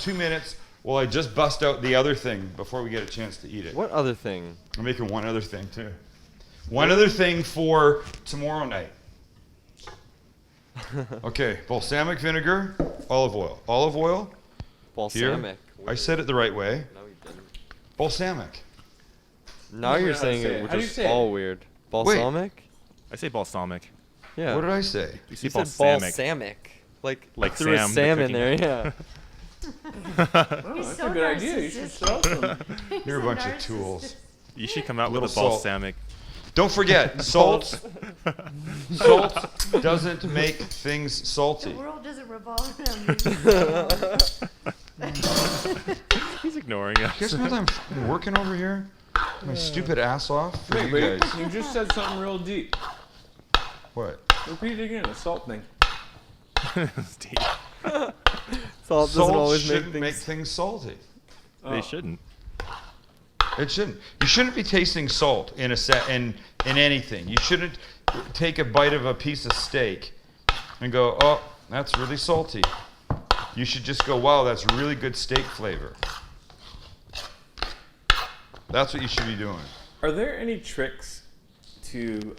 [SPEAKER 1] 2 minutes while I just bust out the other thing before we get a chance to eat it.
[SPEAKER 2] What other thing?
[SPEAKER 1] I'm making one other thing too. One other thing for tomorrow night. Okay, balsamic vinegar, olive oil. Olive oil.
[SPEAKER 2] Balsamic.
[SPEAKER 1] I said it the right way.
[SPEAKER 2] No, you didn't.
[SPEAKER 1] Balsamic.
[SPEAKER 2] Now
[SPEAKER 4] You
[SPEAKER 2] you're
[SPEAKER 4] know how to
[SPEAKER 2] saying
[SPEAKER 4] say
[SPEAKER 2] it,
[SPEAKER 4] it.
[SPEAKER 2] which
[SPEAKER 4] How do you
[SPEAKER 2] is
[SPEAKER 4] say it?
[SPEAKER 2] all weird. Balsamic?
[SPEAKER 3] I say balsamic.
[SPEAKER 2] Yeah.
[SPEAKER 1] What did I say?
[SPEAKER 3] You say
[SPEAKER 2] You said
[SPEAKER 3] balsamic.
[SPEAKER 2] balsamic. Like
[SPEAKER 3] Sam,
[SPEAKER 2] threw a
[SPEAKER 3] the
[SPEAKER 2] Sam in
[SPEAKER 3] cooking
[SPEAKER 2] there,
[SPEAKER 3] man.
[SPEAKER 2] yeah.
[SPEAKER 4] Oh,
[SPEAKER 5] He's
[SPEAKER 4] that's
[SPEAKER 5] so
[SPEAKER 4] a good idea. You should sell some.
[SPEAKER 1] You're a
[SPEAKER 5] He's
[SPEAKER 1] bunch of
[SPEAKER 5] narcissist.
[SPEAKER 1] tools.
[SPEAKER 3] You should come out with a
[SPEAKER 1] Little salt.
[SPEAKER 3] balsamic.
[SPEAKER 1] Don't forget, salt. Salt doesn't make things
[SPEAKER 5] The
[SPEAKER 1] salty.
[SPEAKER 5] world doesn't revolve around me.
[SPEAKER 3] He's ignoring
[SPEAKER 1] You guys
[SPEAKER 3] us.
[SPEAKER 1] know that I'm f***ing working over here? My stupid ass off for
[SPEAKER 4] Wait,
[SPEAKER 1] you guys.
[SPEAKER 4] you just said something real deep.
[SPEAKER 1] What?
[SPEAKER 4] Repeat it again. The salt thing.
[SPEAKER 3] Steve,
[SPEAKER 2] Salt doesn't
[SPEAKER 1] Salt
[SPEAKER 2] always
[SPEAKER 1] shouldn't
[SPEAKER 2] make
[SPEAKER 1] make
[SPEAKER 2] things.
[SPEAKER 1] things salty.
[SPEAKER 3] they shouldn't.
[SPEAKER 1] It shouldn't. You shouldn't be tasting salt in in anything. You shouldn't take a bite of a piece of steak and go, "Oh, that's really salty." You should just go, "Wow, that's really good steak flavor." That's what you should be doing.
[SPEAKER 4] Are there any tricks to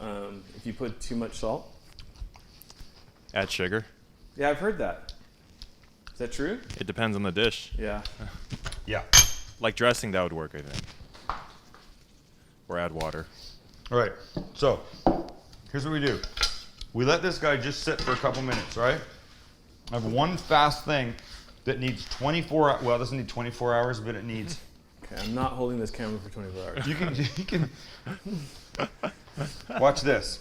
[SPEAKER 4] if you put too much salt?
[SPEAKER 3] Add sugar.
[SPEAKER 4] Yeah, I've heard that. Is that true?
[SPEAKER 3] It depends on the dish.
[SPEAKER 4] Yeah.
[SPEAKER 1] Yeah.
[SPEAKER 3] Like dressing, that would work, I think. Or add water.
[SPEAKER 1] All right. So, here's what we do. We let this guy just sit for a couple minutes, right? I have one fast thing that needs 24. Well, it doesn't need 24 hours, but it needs.
[SPEAKER 4] Okay, I'm not holding this camera for 24 hours.
[SPEAKER 1] You can watch this.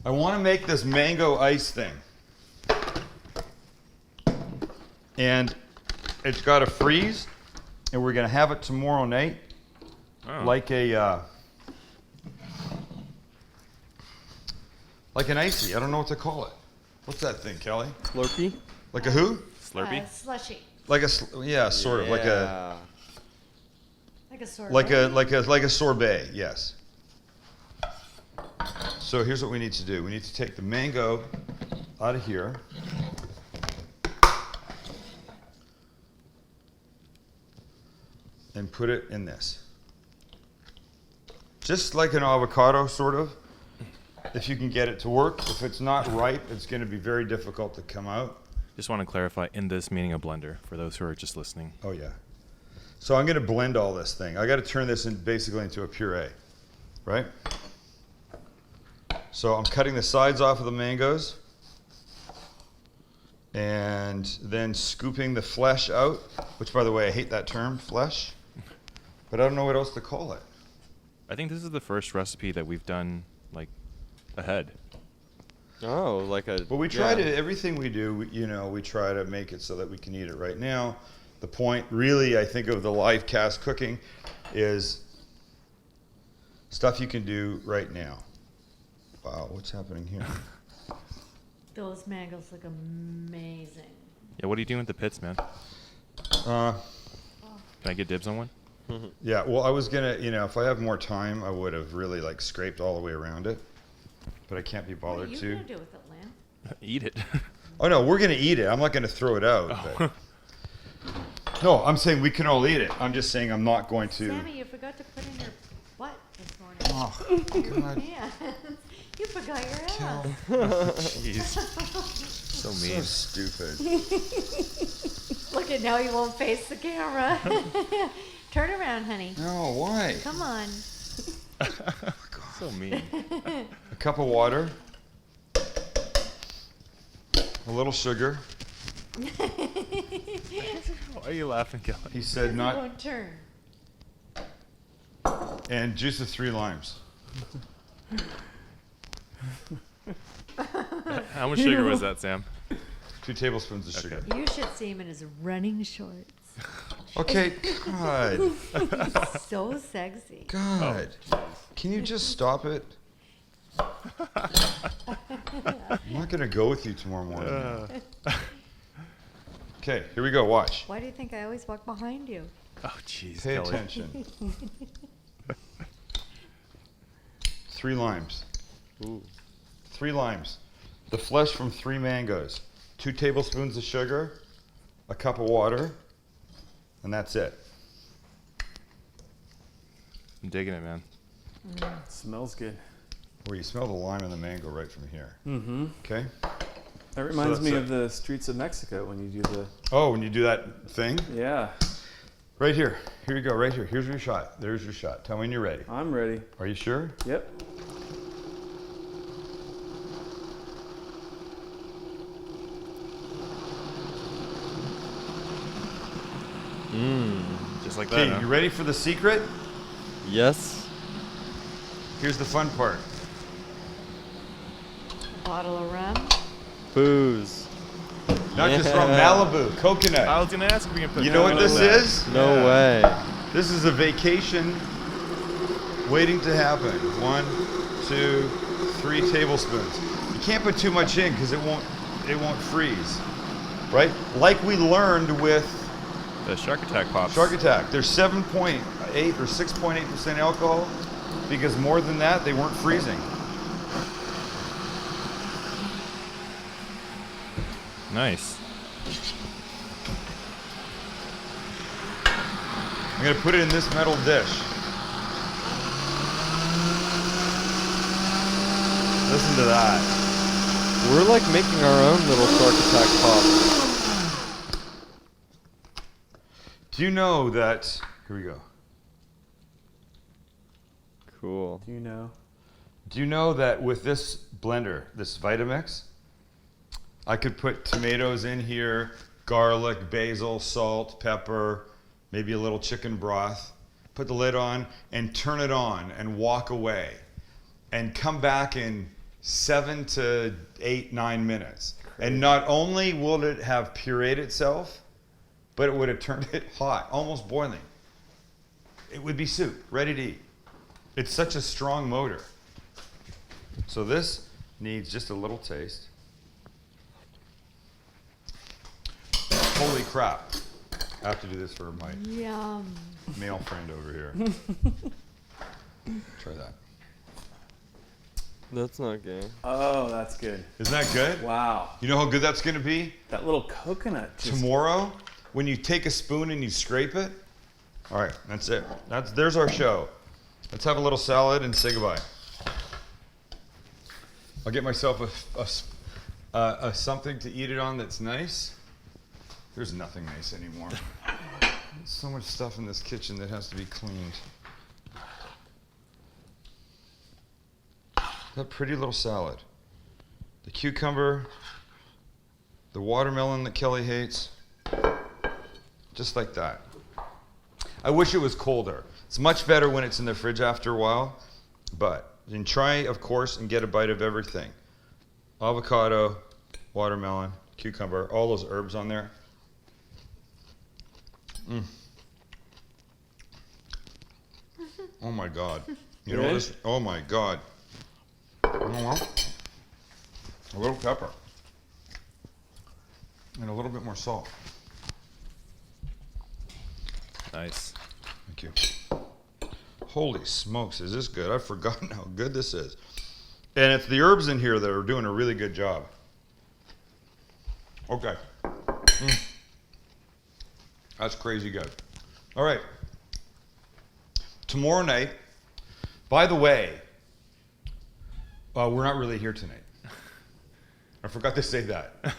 [SPEAKER 1] I want to make this mango ice thing. And it's got to freeze, and we're going to have it tomorrow night like a like an icy. I don't know what to call it. What's that thing, Kelly?
[SPEAKER 2] Slurpee?
[SPEAKER 1] Like a who?
[SPEAKER 3] Slurpee?
[SPEAKER 5] Slushy.
[SPEAKER 1] Like a yeah, sort of like a
[SPEAKER 5] Like a sorbet.
[SPEAKER 1] like a sorbet, yes. So here's what we need to do. We need to take the mango out of here. And put it in this. Just like an avocado, sort of. If you can get it to work. If it's not ripe, it's going to be very difficult to come out.
[SPEAKER 3] Just want to clarify, in this meaning a blender, for those who are just listening.
[SPEAKER 1] Oh, yeah. So I'm going to blend all this thing. I got to turn this basically into a puree, right? So I'm cutting the sides off of the mangoes and then scooping the flesh out, which, by the way, I hate that term, flesh, but I don't know what else to call it.
[SPEAKER 3] I think this is the first recipe that we've done, like, ahead.
[SPEAKER 2] Oh, like a.
[SPEAKER 1] But we try to, everything we do, we try to make it so that we can eat it right now. The point, really, I think, of the live cast cooking is stuff you can do right now. Wow, what's happening here?
[SPEAKER 5] Those mangoes look amazing.
[SPEAKER 3] Yeah, what are you doing with the pits, man?
[SPEAKER 1] Uh,
[SPEAKER 3] Can I get dibs on one?
[SPEAKER 1] yeah, well, I was gonna, if I have more time, I would have really like scraped all the way around it, but I can't be
[SPEAKER 5] What are
[SPEAKER 1] bothered
[SPEAKER 5] you
[SPEAKER 1] to.
[SPEAKER 5] going to do with it, Lamb?
[SPEAKER 3] Eat it.
[SPEAKER 1] Oh no, we're gonna eat it. I'm not gonna throw it out.
[SPEAKER 3] Oh.
[SPEAKER 1] But... No, I'm saying we can all eat it. I'm just saying I'm not going to.
[SPEAKER 5] Sammy, you forgot to put in your butt this morning.
[SPEAKER 1] Oh, God.
[SPEAKER 5] Yeah. You forgot your
[SPEAKER 1] Kel.
[SPEAKER 5] ass.
[SPEAKER 3] Jeez. So
[SPEAKER 1] So
[SPEAKER 3] mean.
[SPEAKER 1] stupid.
[SPEAKER 5] Look at now, you won't face the camera. Turn around, honey.
[SPEAKER 1] No, why?
[SPEAKER 5] Come on.
[SPEAKER 3] So mean.
[SPEAKER 1] A cup of water. A little sugar.
[SPEAKER 3] Why are you laughing, Kelly?
[SPEAKER 1] He said
[SPEAKER 5] It
[SPEAKER 1] not.
[SPEAKER 5] won't turn.
[SPEAKER 1] And juice of 3 limes.
[SPEAKER 3] How much sugar was that, Sam?
[SPEAKER 1] 2 tablespoons of sugar.
[SPEAKER 5] You should see him in his running shorts.
[SPEAKER 1] Okay, God.
[SPEAKER 5] So sexy.
[SPEAKER 1] God. Can you just stop it? I'm not going to go with you tomorrow morning. Okay, here we go. Watch.
[SPEAKER 5] Why do you think I always walk behind you?
[SPEAKER 3] Oh, jeez,
[SPEAKER 1] Pay
[SPEAKER 3] Kelly.
[SPEAKER 1] attention. 3 limes.
[SPEAKER 2] Ooh.
[SPEAKER 1] 3 limes. The flesh from 3 mangoes. 2 tablespoons of sugar. A cup of water. And that's it.
[SPEAKER 3] I'm digging it, man.
[SPEAKER 4] Smells good.
[SPEAKER 1] Well, you smell the lime and the mango right from here.
[SPEAKER 4] Mm-hmm.
[SPEAKER 1] Okay?
[SPEAKER 4] That reminds me
[SPEAKER 1] so-
[SPEAKER 4] of the streets of Mexico when you do the.
[SPEAKER 1] Oh, when you do that thing?
[SPEAKER 4] Yeah,
[SPEAKER 1] Right here. Here you go, right here. Here's your shot. There's your shot. Tell me when you're ready.
[SPEAKER 4] I'm ready.
[SPEAKER 1] Are you sure?
[SPEAKER 4] Yep.
[SPEAKER 3] Just like that,
[SPEAKER 1] Okay,
[SPEAKER 3] huh?
[SPEAKER 1] you ready for the secret?
[SPEAKER 2] Yes.
[SPEAKER 1] Here's the fun part.
[SPEAKER 5] A bottle of rum.
[SPEAKER 2] Booze.
[SPEAKER 1] Not just rum, Malibu, coconut.
[SPEAKER 3] I was going to ask if we can put
[SPEAKER 1] You know what
[SPEAKER 3] that
[SPEAKER 1] this
[SPEAKER 3] on that.
[SPEAKER 1] is?
[SPEAKER 2] No
[SPEAKER 1] Yeah.
[SPEAKER 2] way.
[SPEAKER 1] This is a vacation waiting to happen. 1, 2, 3 tablespoons. You can't put too much in because it won't freeze, right? Like we learned with
[SPEAKER 3] The Shark Attack pops.
[SPEAKER 1] Shark Attack. There's 7.8 or 6.8% alcohol because more than that, they weren't freezing.
[SPEAKER 3] Nice.
[SPEAKER 1] I'm gonna put it in this metal dish. Listen to that.
[SPEAKER 2] We're like making our own little Shark Attack pop.
[SPEAKER 1] Do you know that? Here we go.
[SPEAKER 2] Cool.
[SPEAKER 4] Do you know?
[SPEAKER 1] Do you know that with this blender, this Vitamix, I could put tomatoes in here, garlic, basil, salt, pepper, maybe a little chicken broth, put the lid on and turn it on and walk away and come back in 7 to 8, 9 minutes. And not only will it have pureed itself, but it would have turned it hot, almost boiling. It would be soup, ready to eat. It's such a strong motor. So this needs just a little taste. Holy crap. I have to do this for my
[SPEAKER 5] Yum.
[SPEAKER 1] male friend over here. Try that.
[SPEAKER 2] That's not gay.
[SPEAKER 4] Oh, that's good.
[SPEAKER 1] Isn't that good?
[SPEAKER 4] Wow.
[SPEAKER 1] You know how good that's going to be?
[SPEAKER 4] That little coconut. Just,
[SPEAKER 1] Tomorrow, when you take a spoon and you scrape it. All right, that's it. There's our show. Let's have a little salad and say goodbye. I'll get myself a something to eat it on that's nice. There's nothing nice anymore. There's so much stuff in this kitchen that has to be cleaned. That pretty little salad. The cucumber, the watermelon that Kelly hates. Just like that. I wish it was colder. It's much better when it's in the fridge after a while, but you can try, of course, and get a bite of everything. Avocado, watermelon, cucumber, all those herbs on there. Oh my God. You know
[SPEAKER 4] Really?
[SPEAKER 1] this? Oh my God. You know what? A little pepper. And a little bit more salt.
[SPEAKER 3] Nice.
[SPEAKER 1] Thank you. Holy smokes, is this good? I've forgotten how good this is. And it's the herbs in here that are doing a really good job. Okay. That's crazy good. All right. Tomorrow night, by the way, we're not really here tonight. I forgot to say that.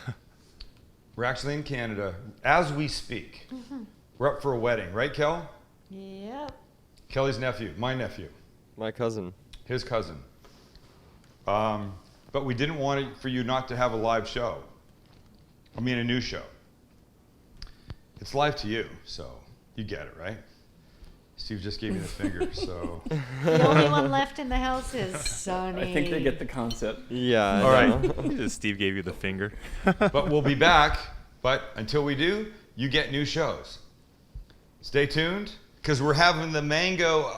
[SPEAKER 1] We're actually in Canada as we speak. We're up for a wedding, right, Kel?
[SPEAKER 5] Yep.
[SPEAKER 1] Kelly's nephew, my nephew,
[SPEAKER 2] My cousin.
[SPEAKER 1] his cousin. But we didn't want it for you not to have a live show. I mean, a new show. It's live to you, so you get it, right? Steve just gave me the finger, so.
[SPEAKER 5] The only one left in the house is Sonny.
[SPEAKER 4] I think they get the concept.
[SPEAKER 2] Yeah.
[SPEAKER 1] All
[SPEAKER 2] I
[SPEAKER 1] right.
[SPEAKER 2] know.
[SPEAKER 3] Steve gave you the finger.
[SPEAKER 1] But we'll be back. But until we do, you get new shows. Stay tuned, because we're having the mango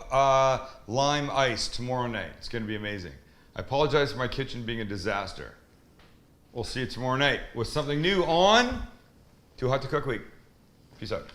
[SPEAKER 1] lime ice tomorrow night. It's going to be amazing. I apologize for my kitchen being a disaster. We'll see you tomorrow night with something new on Too Hot to Cook Week. Peace out.